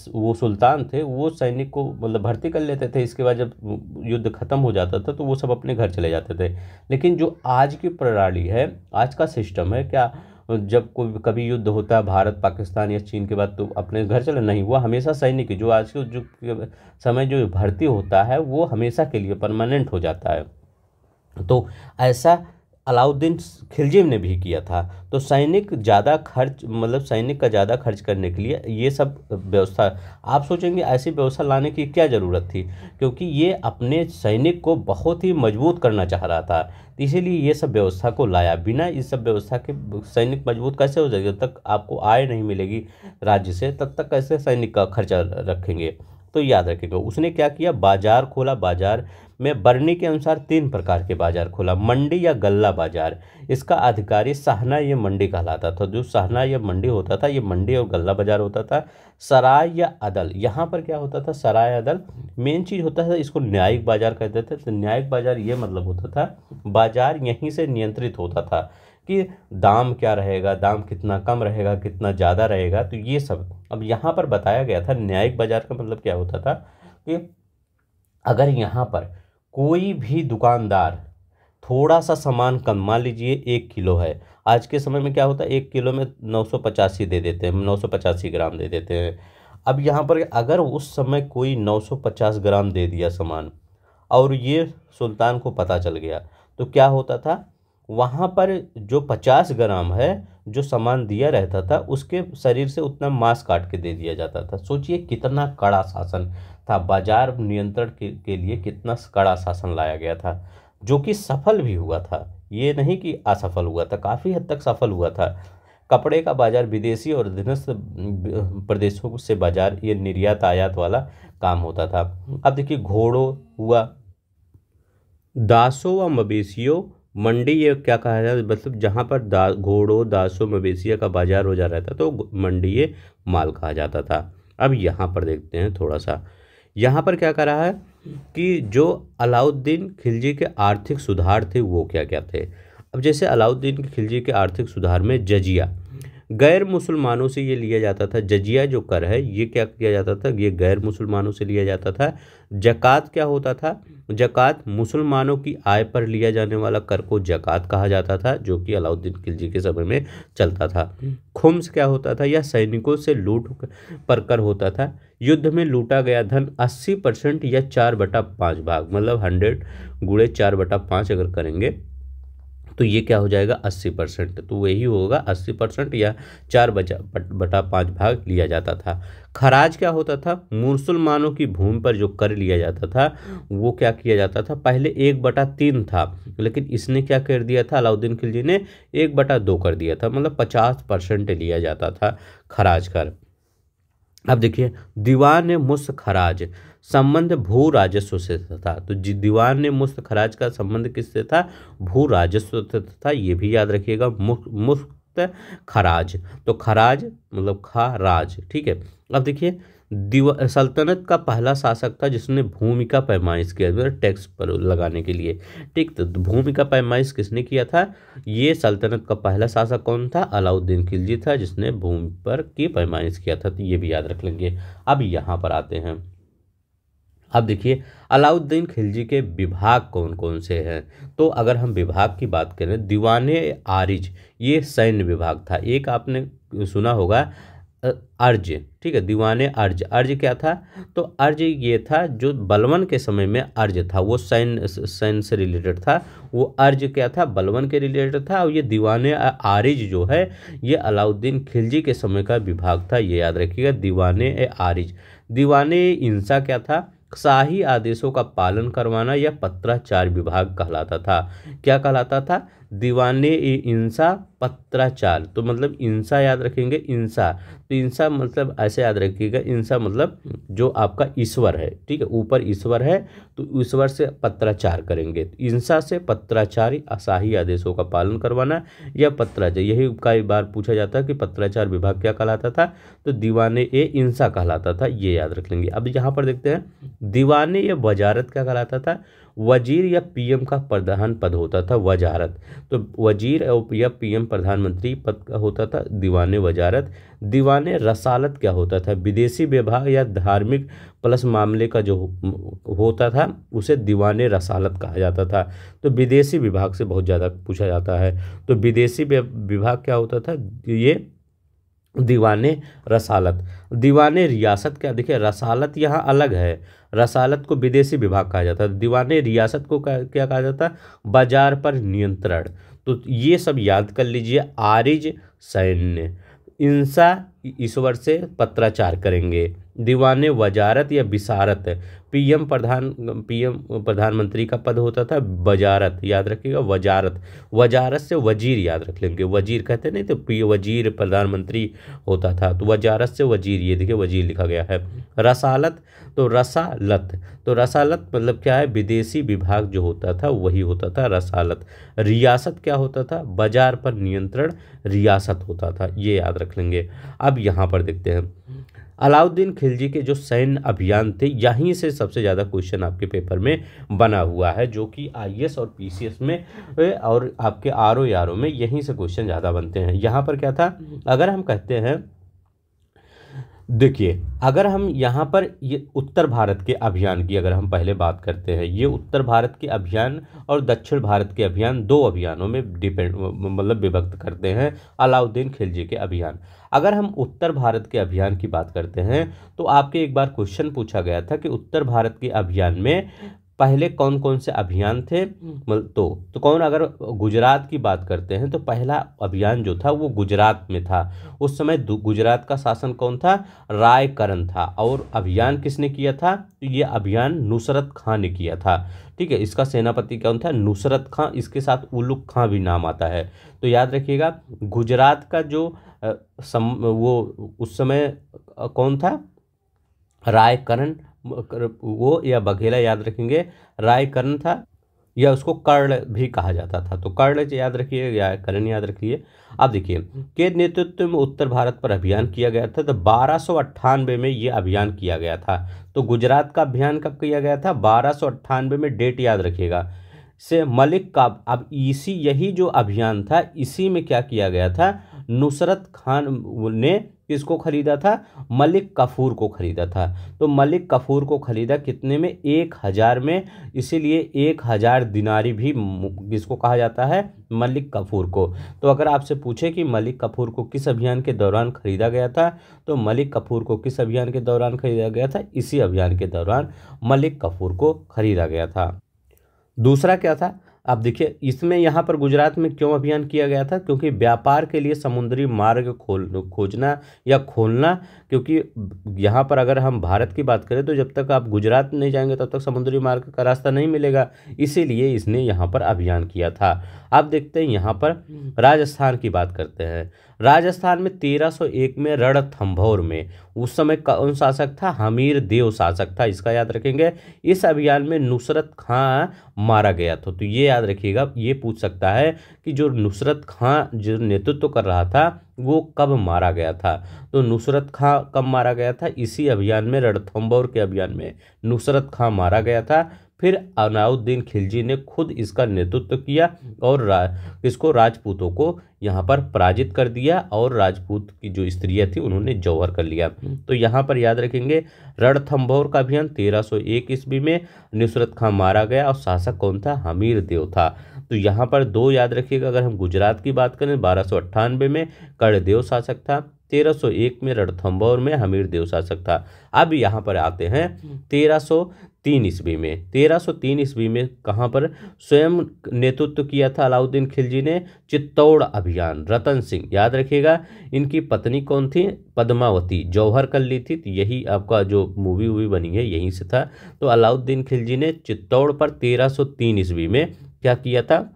वो सुल्तान थे वो सैनिक को मतलब भर्ती कर लेते थे, इसके बाद जब युद्ध खत्म हो जाता था तो वो सब अपने घर चले जाते थे। लेकिन जो आज की प्रणाली है, आज का सिस्टम है, क्या जब कोई कभी युद्ध होता है भारत पाकिस्तान या चीन के बाद, तो अपने घर चले नहीं, वो हमेशा सैनिक, जो आज के जो समय जो भर्ती होता है वो हमेशा के लिए परमानेंट हो जाता है। तो ऐसा अलाउद्दीन खिलजी ने भी किया था। तो सैनिक ज़्यादा खर्च, मतलब सैनिक का ज़्यादा खर्च करने के लिए ये सब व्यवस्था, आप सोचेंगे ऐसी व्यवस्था लाने की क्या ज़रूरत थी, क्योंकि ये अपने सैनिक को बहुत ही मजबूत करना चाह रहा था, तो इसीलिए ये सब व्यवस्था को लाया। बिना इस सब व्यवस्था के सैनिक मजबूत कैसे हो जाएगी, जब तक आपको आय नहीं मिलेगी राज्य से तब तक कैसे सैनिक का खर्चा रखेंगे। तो याद रखिएगा उसने क्या किया, बाजार खोला। बाजार में बरनी के अनुसार 3 प्रकार के बाजार खोला, मंडी या गल्ला बाजार। इसका अधिकारी साहना ये मंडी कहलाता था। जो साहना या मंडी होता था, ये मंडी और गल्ला बाजार होता था। सराय या अदल, यहाँ पर क्या होता था, सराय अदल मेन चीज़ होता था, इसको न्यायिक बाजार कहते थे। तो न्यायिक बाजार ये मतलब होता था बाजार यहीं से नियंत्रित होता था कि दाम क्या रहेगा, दाम कितना कम रहेगा, कितना ज़्यादा रहेगा, तो ये सब अब यहाँ पर बताया गया था। न्यायिक बाजार का मतलब क्या होता था कि अगर यहाँ पर कोई भी दुकानदार थोड़ा सा सामान कम, मान लीजिए 1 किलो है, आज के समय में क्या होता है 1 किलो में 985 दे देते हैं, 985 ग्राम दे देते हैं। अब यहाँ पर अगर उस समय कोई 950 ग्राम दे दिया सामान और ये सुल्तान को पता चल गया, तो क्या होता था, वहाँ पर जो 50 ग्राम है जो सामान दिया रहता था उसके शरीर से उतना मांस काट के दे दिया जाता था। सोचिए कितना कड़ा शासन था, बाजार नियंत्रण के लिए कितना कड़ा शासन लाया गया था, जो कि सफल भी हुआ था। ये नहीं कि असफल हुआ था, काफ़ी हद तक सफल हुआ था। कपड़े का बाजार, विदेशी और अधीनस्थ प्रदेशों से बाजार, ये निर्यात आयात वाला काम होता था। अब देखिए घोड़ों हुआ, दासों व मवेशियों मंडी, ये क्या कहा जाता है, मतलब जहाँ पर घोड़ों दासों मवेशियों का बाजार हो जा रहा था तो मंडी ये माल कहा जाता था। अब यहाँ पर देखते हैं थोड़ा सा, यहाँ पर क्या कह रहा है कि जो अलाउद्दीन खिलजी के आर्थिक सुधार थे वो क्या क्या थे। अब जैसे अलाउद्दीन खिलजी के आर्थिक सुधार में जजिया, गैर मुसलमानों से ये लिया जाता था। जजिया जो कर है ये क्या किया जाता था, ये गैर मुसलमानों से लिया जाता था। जक़ात क्या होता था, जक़ात मुसलमानों की आय पर लिया जाने वाला कर को जक़ात कहा जाता था, जो कि अलाउद्दीन खिलजी के समय में चलता था। खुम्स क्या होता था, यह सैनिकों से लूट पर कर होता था। युद्ध में लूटा गया धन 80% या 4/5 भाग, मतलब 100 गुणे 4/5 अगर करेंगे तो ये क्या हो जाएगा 80%, तो वही होगा 80% या 4/5 भाग लिया जाता था। खराज क्या होता था, मुसलमानों की भूमि पर जो कर लिया जाता था वो क्या किया जाता था, पहले 1/3 था, लेकिन इसने क्या कर दिया था, अलाउद्दीन खिलजी ने 1/2 कर दिया था, मतलब 50% लिया जाता था खराज कर। अब देखिए दीवान मुस्त खराज, संबंध भू राजस्व से था। तो दीवान मुस्त खराज का संबंध किससे था, भू राजस्व से था, ये भी याद रखिएगा। मुफ्त खराज, तो खराज मतलब खराज, ठीक है। अब देखिए सल्तनत का पहला शासक था जिसने भूमि का पैमाइश किया, मतलब टैक्स पर लगाने के लिए, ठीक। तो भूमि का पैमाइश किसने किया था, ये सल्तनत का पहला शासक कौन था, अलाउद्दीन खिलजी था, जिसने भूमि पर की पैमाइश किया था, तो ये भी याद रख लेंगे। अब यहाँ पर आते हैं, अब देखिए अलाउद्दीन खिलजी के विभाग कौन कौन से हैं। तो अगर हम विभाग की बात करें, दीवाने आरिज ये सैन्य विभाग था। एक आपने सुना होगा अर्ज, ठीक है, दीवाने अर्ज। अर्ज क्या था, तो अर्ज ये था जो बलवन के समय में अर्ज था, वो सैन्य से रिलेटेड था। वो अर्ज क्या था, बलवन के रिलेटेड था। और ये दीवाने आरिज जो है ये अलाउद्दीन खिलजी के समय का विभाग था, ये याद रखिएगा, दीवाने आरिज। दीवाने इंसा क्या था, शाही आदेशों का पालन करवाना, या पत्राचार विभाग कहलाता था। क्या कहलाता था, दीवाने इंसा पत्राचार, तो मतलब इंसा याद रखेंगे, इंसा, तो इंसा मतलब ऐसे याद रखिएगा, इंसा मतलब जो आपका ईश्वर है, ठीक है, ऊपर ईश्वर है तो ईश्वर से पत्राचार करेंगे। इंसा से पत्राचार, शाही आदेशों का पालन करवाना या पत्राचार, यही कई बार पूछा जाता है कि पत्राचार विभाग क्या कहलाता था, तो दीवाने इंसा कहलाता था, ये याद रख लेंगे। अब यहाँ पर देखते हैं दीवाने या वजारत क्या कहलाता था, वजीर या पीएम का प्रधान पद होता था वजारत, तो वजीर या पीएम प्रधानमंत्री पद का होता था दीवाने वजारत। दीवाने रसालत क्या होता था, विदेशी विभाग या धार्मिक प्लस मामले का जो होता था उसे दीवाने रसालत कहा जाता था। तो विदेशी विभाग से बहुत ज़्यादा पूछा जाता है, तो विदेशी विभाग क्या होता था, ये दीवाने रसालत। दीवाने रियासत क्या, देखिए रसालत यहाँ अलग है, रसालत को विदेशी विभाग कहा जाता है, दीवाने रियासत को क्या कहा जाता है, बाजार पर नियंत्रण। तो ये सब याद कर लीजिए। आरिज सैन्य, इंसा ईश्वर से पत्राचार करेंगे, दीवाने वजारत या विसारत, पीएम प्रधानमंत्री का पद होता था वजारत, याद रखिएगा वजारत। वजारत से वजीर याद रख लेंगे, वजीर कहते नहीं तो वजीर प्रधानमंत्री होता था, तो वजारत से वजीर, ये देखिए वजीर लिखा गया है। रसालत तो रसालत, तो रसालत मतलब क्या है, विदेशी विभाग जो होता था वही होता था रसालत। रियासत क्या होता था, बाजार पर नियंत्रण रियासत होता था, ये याद रख लेंगे। अब यहाँ पर देखते हैं अलाउद्दीन खिलजी के जो सैन्य अभियान थे, यहीं से सबसे ज़्यादा क्वेश्चन आपके पेपर में बना हुआ है, जो कि आईएएस और पीसीएस में और आपके आरओ में यहीं से क्वेश्चन ज़्यादा बनते हैं। यहाँ पर क्या था, अगर हम कहते हैं, देखिए अगर हम यहाँ पर ये उत्तर भारत के अभियान की अगर हम पहले बात करते हैं, ये उत्तर भारत के अभियान और दक्षिण भारत के अभियान, दो अभियानों में मतलब विभक्त करते हैं अलाउद्दीन खिलजी के अभियान। अगर हम उत्तर भारत के अभियान की बात करते हैं तो आपके एक बार क्वेश्चन पूछा गया था कि उत्तर भारत के अभियान में पहले कौन कौन से अभियान थे, तो कौन, अगर गुजरात की बात करते हैं तो पहला अभियान जो था वो गुजरात में था। उस समय गुजरात का शासन कौन था, रायकरण था। और अभियान किसने किया था, तो ये अभियान नुसरत खां ने किया था। ठीक है, इसका सेनापति कौन था, नुसरत खां, इसके साथ उलुग खां भी नाम आता है। तो याद रखिएगा गुजरात का जो वो उस समय कौन था, रायकरण, वो या बघेला याद रखेंगे, रायकर्ण था, या उसको कर्ण भी कहा जाता था। तो कर्ण याद रखिए या कर्ण याद रखिए। अब देखिए के नेतृत्व में उत्तर भारत पर अभियान किया गया था, तो 1298 में ये अभियान किया गया था। तो गुजरात का अभियान कब किया गया था, 1298 में, डेट याद रखिएगा से मलिक का। अब यही जो अभियान था, इसी में क्या किया गया था, नुसरत खान ने किसको खरीदा था, मलिक कफूर को खरीदा था। तो मलिक कफूर को खरीदा कितने में, 1000 में, इसीलिए 1000 दिनारी भी किसको कहा जाता है, मलिक कफूर को। तो अगर आपसे पूछे कि मलिक कफूर को किस अभियान के दौरान खरीदा गया था, तो मलिक कफूर को किस अभियान के दौरान खरीदा गया था, इसी अभियान के दौरान मलिक कफूर को खरीदा गया था। दूसरा क्या था, अब देखिए इसमें यहाँ पर गुजरात में क्यों अभियान किया गया था, क्योंकि व्यापार के लिए समुद्री मार्ग खोजना या खोलना। क्योंकि यहाँ पर अगर हम भारत की बात करें तो जब तक आप गुजरात नहीं जाएंगे तब तक समुद्री मार्ग का रास्ता नहीं मिलेगा, इसीलिए इसने यहाँ पर अभियान किया था। अब देखते हैं यहाँ पर राजस्थान की बात करते हैं। राजस्थान में 1301 में रणथंभौर में उस समय कौन शासक था, हमीर देव शासक था, इसका याद रखेंगे। इस अभियान में नुसरत खां मारा गया था। तो ये याद रखिएगा, ये पूछ सकता है कि जो नुसरत खां जो नेतृत्व कर रहा था वो कब मारा गया था। तो नुसरत खां कब मारा गया था, इसी अभियान में, रणथंभौर के अभियान में नुसरत खां मारा गया था। फिर अलाउद्दीन खिलजी ने खुद इसका नेतृत्व किया और इसको राजपूतों को यहाँ पर पराजित कर दिया, और राजपूत की जो स्त्रियाँ थी उन्होंने जौहर कर लिया। तो यहाँ पर याद रखेंगे रणथंभौर का अभियान 1301 ईस्वी में नुसरत खां मारा गया, और शासक कौन था, हमीर देव था। तो यहाँ पर दो याद रखिएगा। अगर हम गुजरात की बात करें 1298 में कर्णदेव शासक था, 1301 में रणथंभौर में हमीर देव शासक था। अब यहाँ पर आते हैं 1303 ईस्वी में। 1303 ईस्वी में कहाँ पर स्वयं नेतृत्व किया था अलाउद्दीन खिलजी ने, चित्तौड़ अभियान। रतन सिंह याद रखिएगा, इनकी पत्नी कौन थी, पद्मावती, जौहर कर ली थी। तो यही आपका जो मूवी बनी है यहीं से था। तो अलाउद्दीन खिलजी ने चित्तौड़ पर 1303 ईस्वी में क्या किया था,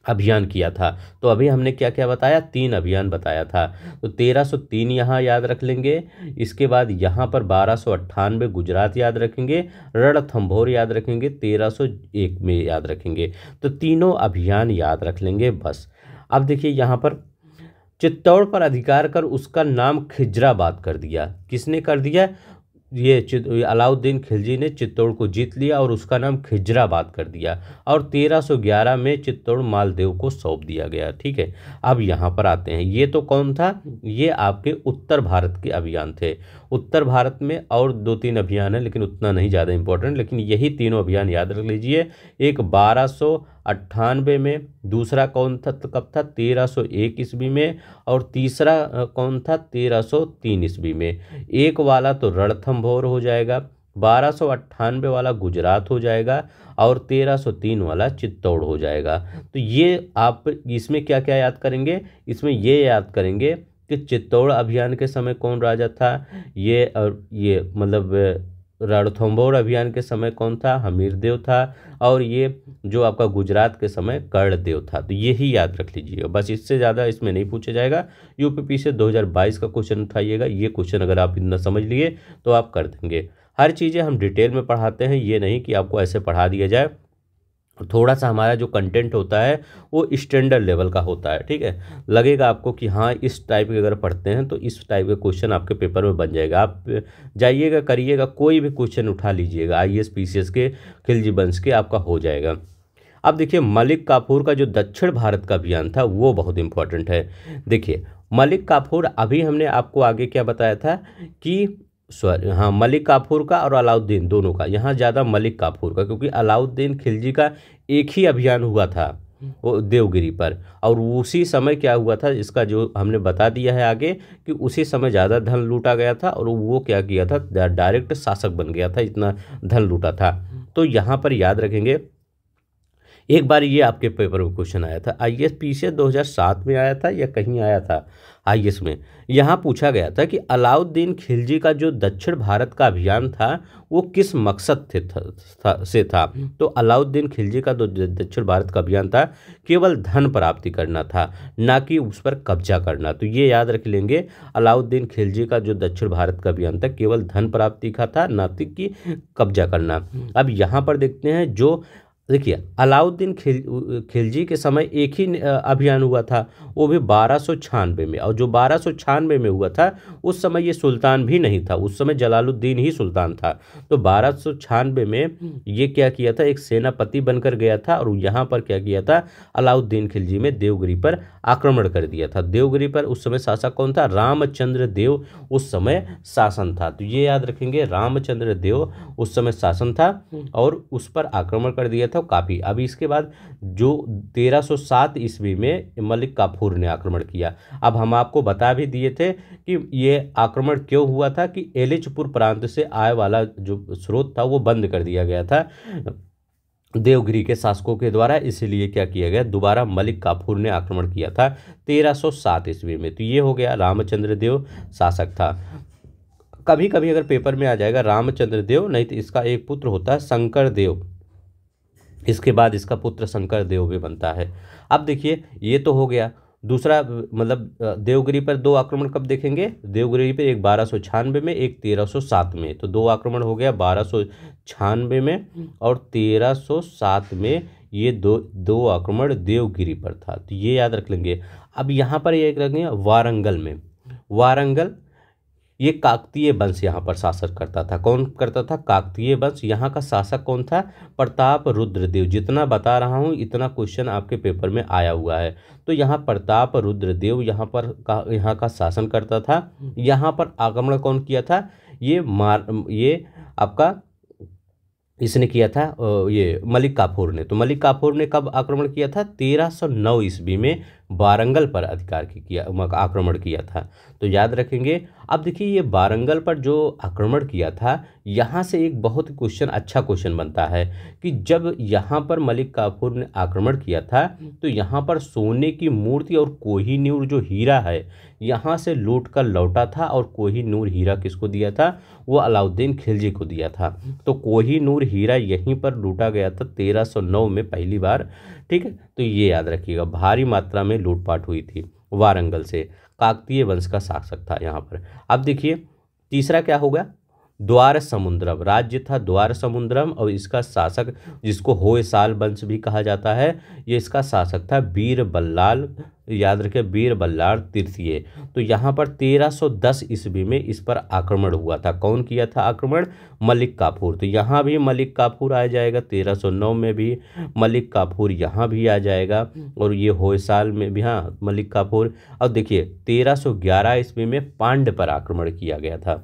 अभियान किया था। तो अभी हमने क्या क्या बताया, 3 अभियान बताया था। तो 1303 यहाँ याद रख लेंगे। इसके बाद यहाँ पर 1298 गुजरात याद रखेंगे, रणथंभौर याद रखेंगे, 1301 में याद रखेंगे। तो तीनों अभियान याद रख लेंगे बस। अब देखिए यहाँ पर चित्तौड़ पर अधिकार कर उसका नाम खिजराबाद कर दिया। किसने कर दिया, ये अलाउद्दीन खिलजी ने चित्तौड़ को जीत लिया और उसका नाम खिजराबाद कर दिया, और 1311 में चित्तौड़ मालदेव को सौंप दिया गया। ठीक है, अब यहाँ पर आते हैं, ये तो कौन था, ये आपके उत्तर भारत के अभियान थे। उत्तर भारत में और 2-3 अभियान है, लेकिन उतना नहीं ज़्यादा इंपॉर्टेंट, लेकिन यही तीनों अभियान याद रख लीजिए। एक 1298 में, दूसरा कौन था तो कब था 1301 ईस्वी में, और तीसरा कौन था 1303 ईस्वी में। एक वाला तो रणथंभौर हो जाएगा, 1298 वाला गुजरात हो जाएगा, और 1303 वाला चित्तौड़ हो जाएगा। तो ये आप इसमें क्या क्या याद करेंगे, इसमें ये याद करेंगे कि चित्तौड़ अभियान के समय कौन राजा था, ये मतलब रणथंभौर अभियान के समय कौन था, हमीरदेव था, और ये जो आपका गुजरात के समय कर्णदेव था। तो यही याद रख लीजिएगा, बस इससे ज़्यादा इसमें नहीं पूछा जाएगा। यूपीपी से 2022 का क्वेश्चन उठाइएगा, ये क्वेश्चन अगर आप इतना समझ लिए तो आप कर देंगे। हर चीज़ें हम डिटेल में पढ़ाते हैं, ये नहीं कि आपको ऐसे पढ़ा दिया जाए। थोड़ा सा हमारा जो कंटेंट होता है वो स्टैंडर्ड लेवल का होता है, ठीक है। लगेगा आपको कि हाँ इस टाइप के अगर पढ़ते हैं तो इस टाइप के क्वेश्चन आपके पेपर में बन जाएगा। आप जाइएगा, करिएगा, कोई भी क्वेश्चन उठा लीजिएगा आईएएस पीसीएस के, खिलजी वंश के, आपका हो जाएगा। अब देखिए मलिक काफूर का जो दक्षिण भारत का अभियान था वो बहुत इंपॉर्टेंट है। देखिए मलिक काफूर, अभी हमने आपको आगे क्या बताया था कि हाँ मलिक काफूर का और अलाउद्दीन दोनों का, यहाँ ज़्यादा मलिक काफूर का, क्योंकि अलाउद्दीन खिलजी का एक ही अभियान हुआ था वो देवगिरी पर, और उसी समय क्या हुआ था इसका जो हमने बता दिया है आगे कि उसी समय ज़्यादा धन लूटा गया था, और वो क्या किया था डायरेक्ट शासक बन गया था, इतना धन लूटा था। तो यहाँ पर याद रखेंगे, एक बार ये आपके पेपर में क्वेश्चन आया था आईएएस पीसीएस 2007 में आया था या कहीं आया था आईएएस में। यहाँ पूछा गया था कि अलाउद्दीन खिलजी का जो दक्षिण भारत का अभियान था वो किस मकसद से था। तो अलाउद्दीन खिलजी का जो दक्षिण भारत का अभियान था केवल धन प्राप्ति करना था, ना कि उस पर कब्जा करना। तो ये याद रख लेंगे, अलाउद्दीन खिलजी का जो दक्षिण भारत का अभियान था केवल धन प्राप्ति का था, ना कि कब्जा करना। अब यहाँ पर देखते हैं, जो देखिए अलाउद्दीन खिलजी के समय एक ही अभियान हुआ था, वो भी 1296 में, और जो 1296 में हुआ था उस समय ये सुल्तान भी नहीं था, उस समय जलालुद्दीन ही सुल्तान था। तो 1296 में ये क्या किया था, एक सेनापति बनकर गया था, और यहाँ पर क्या किया था अलाउद्दीन खिलजी में देवगिरी पर आक्रमण कर दिया था। देवगिरी पर उस समय शासक कौन था, रामचंद्र देव उस समय शासन था। तो ये याद रखेंगे, रामचंद्र देव उस समय शासन था और उस पर आक्रमण कर दिया था काफ़ी। अभी इसके बाद जो 1307 ईस्वी में मलिक काफूर ने आक्रमण किया। अब हम आपको बता भी दिए थे कि ये आक्रमण क्यों हुआ था, कि एलिचपुर प्रांत से आए वाला जो स्रोत था वो बंद कर दिया गया था देवगिरी के शासकों के द्वारा, इसीलिए क्या किया गया, दोबारा मलिक काफूर ने आक्रमण किया था 1307 ईस्वी में। तो ये हो गया, रामचंद्र देव शासक था। कभी कभी अगर पेपर में आ जाएगा रामचंद्र देव, नहीं तो इसका एक पुत्र होता है शंकर देव, इसके बाद इसका पुत्र शंकर देव भी बनता है। अब देखिए ये तो हो गया दूसरा, मतलब देवगिरी पर दो आक्रमण कब देखेंगे, देवगिरी पर एक 1296 में, एक 1307 में। तो दो आक्रमण हो गया 1296 में और 1307 में, ये दो आक्रमण देवगिरी पर था। तो ये याद रख लेंगे। अब यहाँ पर ये रखेंगे वारंगल में, वारंगल ये काकतीय वंश यहाँ पर शासक करता था। कौन करता था, काकतीय वंश। यहाँ का शासक कौन था, प्रताप रुद्रदेव। जितना बता रहा हूँ इतना क्वेश्चन आपके पेपर में आया हुआ है। तो यहाँ प्रताप रुद्रदेव यहाँ का शासन करता था। यहाँ पर आक्रमण कौन किया था, ये आपका इसने किया था ये मलिक काफूर ने। तो मलिक काफूर ने कब आक्रमण किया था, 1309 ईस्वी में वारंगल पर आक्रमण किया था। तो याद रखेंगे। अब देखिए ये वारंगल पर जो आक्रमण किया था, यहाँ से एक बहुत क्वेश्चन, अच्छा क्वेश्चन बनता है कि जब यहाँ पर मलिक काफूर ने आक्रमण किया था तो यहाँ पर सोने की मूर्ति और कोहिनूर जो हीरा है यहाँ से लूट कर लौटा था, और कोहिनूर हीरा किसको दिया था, वो अलाउद्दीन खिलजी को दिया था। तो कोहिनूर हीरा यहीं पर लूटा गया था 1309 में पहली बार, ठीक है। तो ये याद रखिएगा, भारी मात्रा में लूटपाट हुई थी वारंगल से। काकतीय वंश का शासक था यहाँ पर। अब देखिए तीसरा क्या होगा, द्वार समुद्रम राज्य था, द्वार समुद्रम, और इसका शासक जिसको होयसाल वंश भी कहा जाता है, ये इसका शासक था वीर बल्लाल, याद रखें वीर बल्लाल तृतीय। तो यहाँ पर 1310 ईस्वी में इस पर आक्रमण हुआ था। कौन किया था आक्रमण, मलिक काफूर। तो यहाँ भी मलिक काफूर आ जाएगा, 1309 में भी मलिक काफूर यहाँ भी आ जाएगा, और ये होयसाल में भी हाँ मलिक काफूर। और देखिए 1311 ईस्वी में पांड्य पर आक्रमण किया गया था।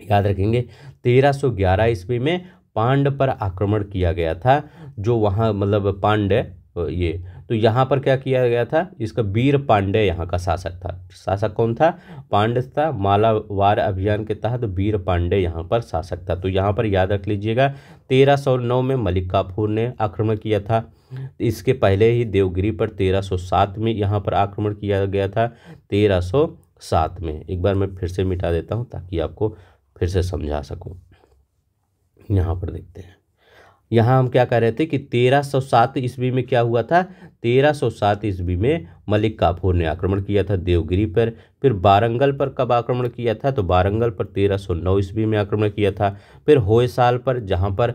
याद रखेंगे 1311 ईस्वी में पांड्य पर आक्रमण किया गया था, जो वहाँ मतलब पांड्य ये, तो यहाँ पर क्या किया गया था, इसका वीर पांड्य यहाँ का शासक था। शासक कौन था? पांड्य था। मालावार अभियान के तहत वीर पांड्य यहाँ पर शासक था। तो यहाँ पर याद रख लीजिएगा 1309 में मलिक काफूर ने आक्रमण किया था। इसके पहले ही देवगिरी पर 1307 में यहाँ पर आक्रमण किया गया था। 1307 में, एक बार मैं फिर से मिटा देता हूँ ताकि आपको फिर से समझा सकूं। यहाँ पर देखते हैं, यहाँ हम क्या कह रहे थे कि 1307 ईस्वी में क्या हुआ था, 1307 ईस्वी में मलिक काफूर ने आक्रमण किया था देवगिरी पर। फिर वारंगल पर कब आक्रमण किया था, तो वारंगल पर 1309 ईस्वी में आक्रमण किया था। फिर होयसाल पर, जहाँ पर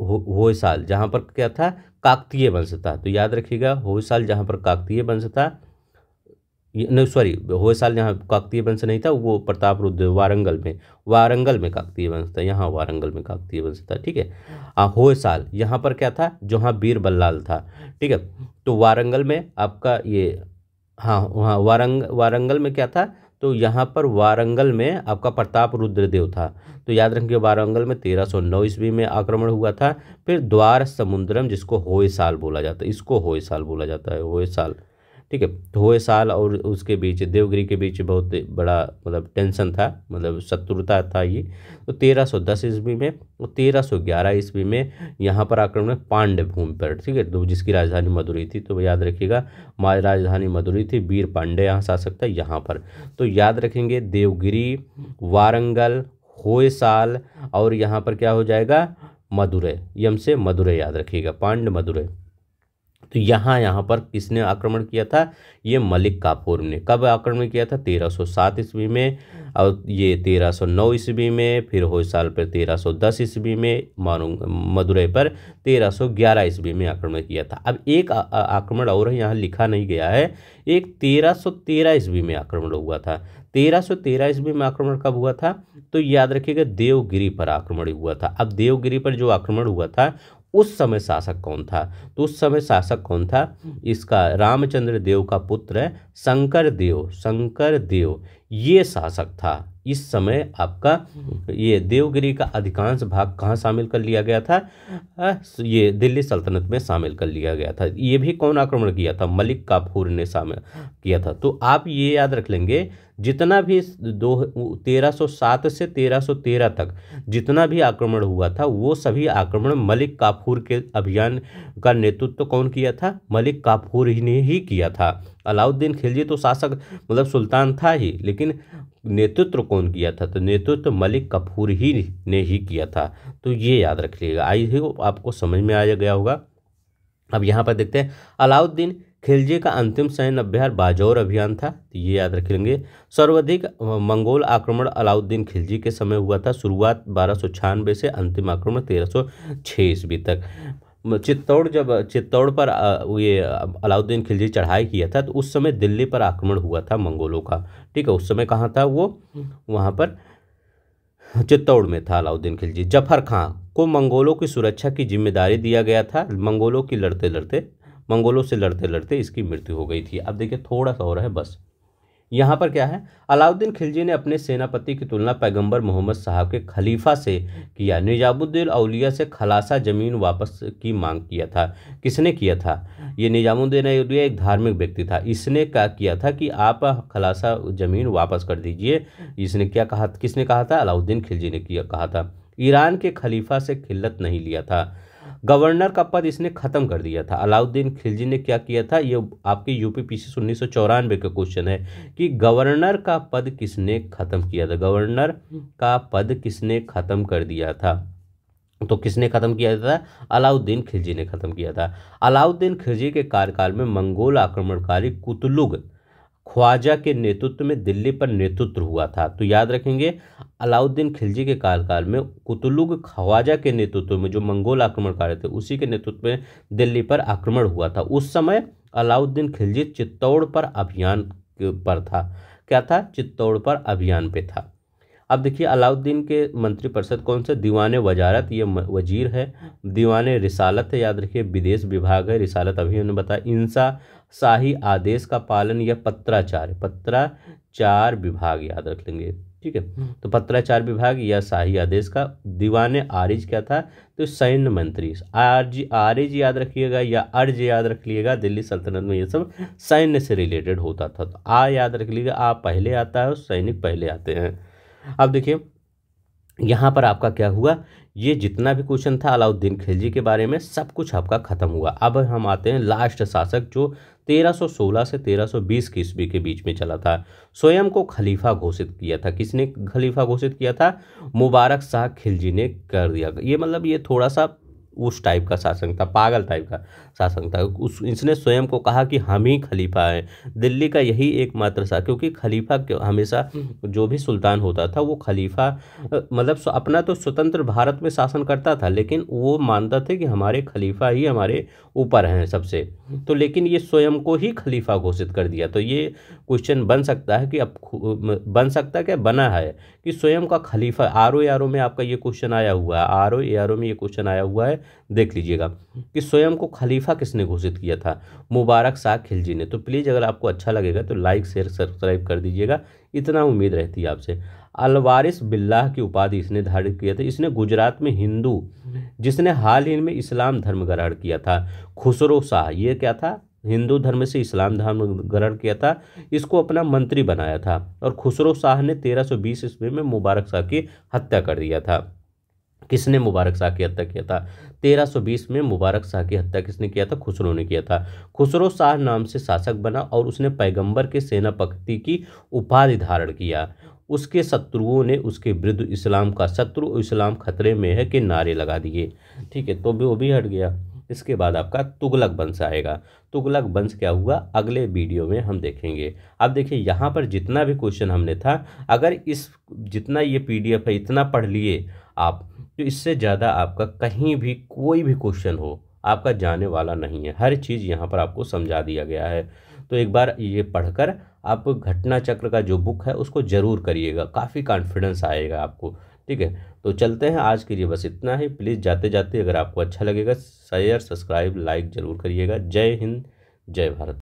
होयसाल जहाँ पर क्या था, काकतीय वंश था। तो याद रखिएगा होयसाल जहाँ पर काकतीय वंश था, नहीं सॉरी, होयसाल जहाँ काकतीय वंश नहीं था, वो प्रताप रुद्र वारंगल में काकतीय वंश था। यहाँ वारंगल में काकतीय वंश था, ठीक है। होयसाल यहाँ पर क्या था, जहाँ बीर बल्लाल था, ठीक है। तो वारंगल में आपका ये, हाँ वहाँ वारंगल में क्या था, तो यहाँ पर वारंगल में आपका प्रताप रुद्रदेव था। तो याद रखेंगे वारंगल में 1309 ईस्वी में आक्रमण हुआ था। फिर द्वार समुद्रम, जिसको होयसाल बोला जाता है, इसको होयसाल बोला जाता है, होयसाल, ठीक है। तो होयसाल और उसके बीच, देवगिरी के बीच बहुत बड़ा मतलब टेंशन था, मतलब शत्रुता था ये। तो 1310 ईस्वी में और 1311 ईस्वी में यहाँ पर आक्रमण पांड्य भूमि पर, ठीक है, तो जिसकी राजधानी मदुरई थी। तो याद रखिएगा राजधानी मदुरई थी, वीर पांड्य यहाँ शासक था यहाँ पर। तो याद रखेंगे देवगिरी, वारंगल, होयसाल और यहाँ पर क्या हो जाएगा, मदुरई, यम से मदुरई याद रखिएगा, पांड्य मदुरई। तो यहाँ पर किसने आक्रमण किया था, ये मलिक काफूर ने। कब आक्रमण किया था, 1307 ईस्वी में, और ये 1309 ईस्वी में, फिर होयसाल पर 1310 ईस्वी में, मदुरई पर 1311 ईस्वी में आक्रमण किया था। अब एक आक्रमण और यहाँ लिखा नहीं गया है, एक 1313 ईस्वी में आक्रमण हुआ था। 1313 ईस्वी में आक्रमण कब हुआ था, तो याद रखिएगा देवगिरी पर आक्रमण हुआ था। अब देवगिरी पर जो आक्रमण हुआ था उस समय शासक कौन था, तो उस समय शासक कौन था, इसका रामचंद्र देव का पुत्र शंकर देव ये शासक था। इस समय आपका ये देवगिरी का अधिकांश भाग कहाँ शामिल कर लिया गया था, ये दिल्ली सल्तनत में शामिल कर लिया गया था। ये भी कौन आक्रमण किया था, मलिक काफूर ने शामिल किया था। तो आप ये याद रख लेंगे, जितना भी 1307 से 1313 तक जितना भी आक्रमण हुआ था, वो सभी आक्रमण मलिक काफूर के अभियान का नेतृत्व कौन किया था, मलिक काफूर ही ने ही किया था। अलाउद्दीन खिलजी तो शासक मतलब सुल्तान था ही, लेकिन नेतृत्व कौन किया था, तो नेतृत्व मलिक काफूर ही ने ही किया था। तो ये याद रख लीजिएगा, आई होप आपको समझ में आ गया होगा। अब यहाँ पर देखते हैं अलाउद्दीन खिलजी का अंतिम सैन्य अभ्यास बाजौर अभियान था। तो ये याद रख लेंगे। सर्वाधिक मंगोल आक्रमण अलाउद्दीन खिलजी के समय हुआ था। शुरुआत 1296 से अंतिम आक्रमण 1306 ईस्वी तक। चित्तौड़ पर ये अलाउद्दीन खिलजी चढ़ाई किया था, तो उस समय दिल्ली पर आक्रमण हुआ था मंगोलों का, ठीक है। उस समय कहाँ था वो, वहाँ पर चित्तौड़ में था अलाउद्दीन खिलजी। जफर खां को मंगोलों की सुरक्षा की जिम्मेदारी दिया गया था। मंगोलों से लड़ते लड़ते इसकी मृत्यु हो गई थी। अब देखिए थोड़ा सा और है बस। यहाँ पर क्या है, अलाउद्दीन खिलजी ने अपने सेनापति की तुलना पैगंबर मोहम्मद साहब के खलीफा से किया। निजामुद्दीन औलिया से खलासा जमीन वापस की मांग किया था। किसने किया था, ये निजामुद्दीन औलिया एक धार्मिक व्यक्ति था। इसने क्या किया था कि आप खलासा जमीन वापस कर दीजिए। इसने क्या कहा, किसने कहा था, अलाउद्दीन खिलजी ने कहा था। ईरान के खलीफा से खिल्लत नहीं लिया था। गवर्नर का पद इसने खत्म कर दिया था। अलाउद्दीन खिलजी ने क्या किया था, ये आपके यूपीपीसी 1994 का क्वेश्चन है कि गवर्नर का पद किसने खत्म किया था, गवर्नर का पद किसने खत्म कर दिया था। तो किसने खत्म किया था, अलाउद्दीन खिलजी ने खत्म किया था। अलाउद्दीन खिलजी के कार्यकाल में मंगोल आक्रमणकारी कुतलुग ख्वाजा के नेतृत्व में दिल्ली पर नेतृत्व हुआ था। तो याद रखेंगे अलाउद्दीन खिलजी के कार्यकाल में कुतलुग ख्वाजा के नेतृत्व में जो मंगोल आक्रमणकारी थे, उसी के नेतृत्व में दिल्ली पर आक्रमण हुआ था। उस समय अलाउद्दीन खिलजी चित्तौड़ पर अभियान पर था। क्या था, चित्तौड़ पर अभियान पे था। अब देखिए अलाउद्दीन के मंत्रिपरिषद कौन से, दीवाने वजारत ये वजीर है, दीवाने रिसालत है, याद रखिए विदेश विभाग है, रिसालत अभी हमने बताया, इंसा शाही आदेश का पालन या पत्राचार विभाग याद रख लेंगे। ठीक है। तो पत्राचार विभाग या शाही आदेश का दीवाने आरिज क्या था, तो सैन्य मंत्री। आरिज याद रखिएगा या अर्ज याद रख लिएगा, दिल्ली सल्तनत में ये सब सैन्य से रिलेटेड होता था। तो आ याद रख लीजिएगा, आ पहले आता है और सैनिक पहले आते हैं। अब देखिए यहाँ पर आपका क्या हुआ, ये जितना भी क्वेश्चन था अलाउद्दीन खिलजी के बारे में सब कुछ आपका खत्म हुआ। अब हम आते हैं लास्ट शासक जो 1316 से 1320 की ईस्वी के बीच में चला था। स्वयं को खलीफा घोषित किया था, किसने खलीफा घोषित किया था, मुबारक शाह खिलजी ने कर दिया। ये मतलब ये थोड़ा सा उस टाइप का शासन था, पागल टाइप का शासन था। इसने स्वयं को कहा कि हम ही खलीफा हैं, दिल्ली का यही एकमात्र शासक, क्योंकि खलीफा हमेशा जो भी सुल्तान होता था वो खलीफा मतलब अपना तो स्वतंत्र भारत में शासन करता था, लेकिन वो मानता था कि हमारे खलीफा ही हमारे ऊपर हैं सबसे। तो लेकिन ये स्वयं को ही खलीफा घोषित कर दिया। तो ये क्वेश्चन बन सकता है कि अब बन सकता है क्या, बना है कि स्वयं का खलीफा। आर ओ में आपका ये क्वेश्चन आया हुआ है, आर ओ में ये क्वेश्चन आया हुआ है, देख लीजिएगा कि स्वयं को खलीफा किसने घोषित किया था, मुबारक शाह खिलजी ने। तो प्लीज़ अगर आपको अच्छा लगेगा तो लाइक शेयर सब्सक्राइब कर दीजिएगा, इतना उम्मीद रहती है आपसे। अलवारिस बिल्लाह की उपाधि इसने धारण किया था, इसने गुजरात में हिंदू जिसने हाल ही में इस्लाम धर्म ग्रहण किया था। खुसरो शाह, ये क्या था, हिंदू धर्म से इस्लाम धर्म ग्रहण किया था, इसको अपना मंत्री बनाया था। और खुसरो शाह ने 1320 ईस्वी में मुबारक शाह की हत्या कर दिया था। किसने मुबारक शाह की हत्या किया था, 1320 में मुबारक शाह की हत्या किसने किया था, खुसरो ने किया था। खुसरो शाह नाम से शासक बना और उसने पैगंबर के सेनापति की उपाधि धारण किया। उसके शत्रुओं ने उसके विरुद्ध इस्लाम का शत्रु, इस्लाम खतरे में है के नारे लगा दिए। ठीक है, तो भी वो भी हट गया। इसके बाद आपका तुगलक वंश आएगा। तुगलक वंश क्या हुआ, अगले वीडियो में हम देखेंगे। अब देखिए यहाँ पर जितना भी क्वेश्चन हमने था, अगर इस जितना ये PDF है इतना पढ़ लिए आप, तो इससे ज़्यादा आपका कहीं भी कोई भी क्वेश्चन हो आपका जाने वाला नहीं है। हर चीज़ यहाँ पर आपको समझा दिया गया है। तो एक बार ये पढ़कर आप घटना चक्र का जो बुक है उसको ज़रूर करिएगा, काफ़ी कॉन्फिडेंस आएगा आपको। ठीक है, तो चलते हैं, आज के लिए बस इतना ही। प्लीज़ जाते जाते अगर आपको अच्छा लगेगा शेयर सब्सक्राइब लाइक ज़रूर करिएगा। जय हिंद, जय भारत।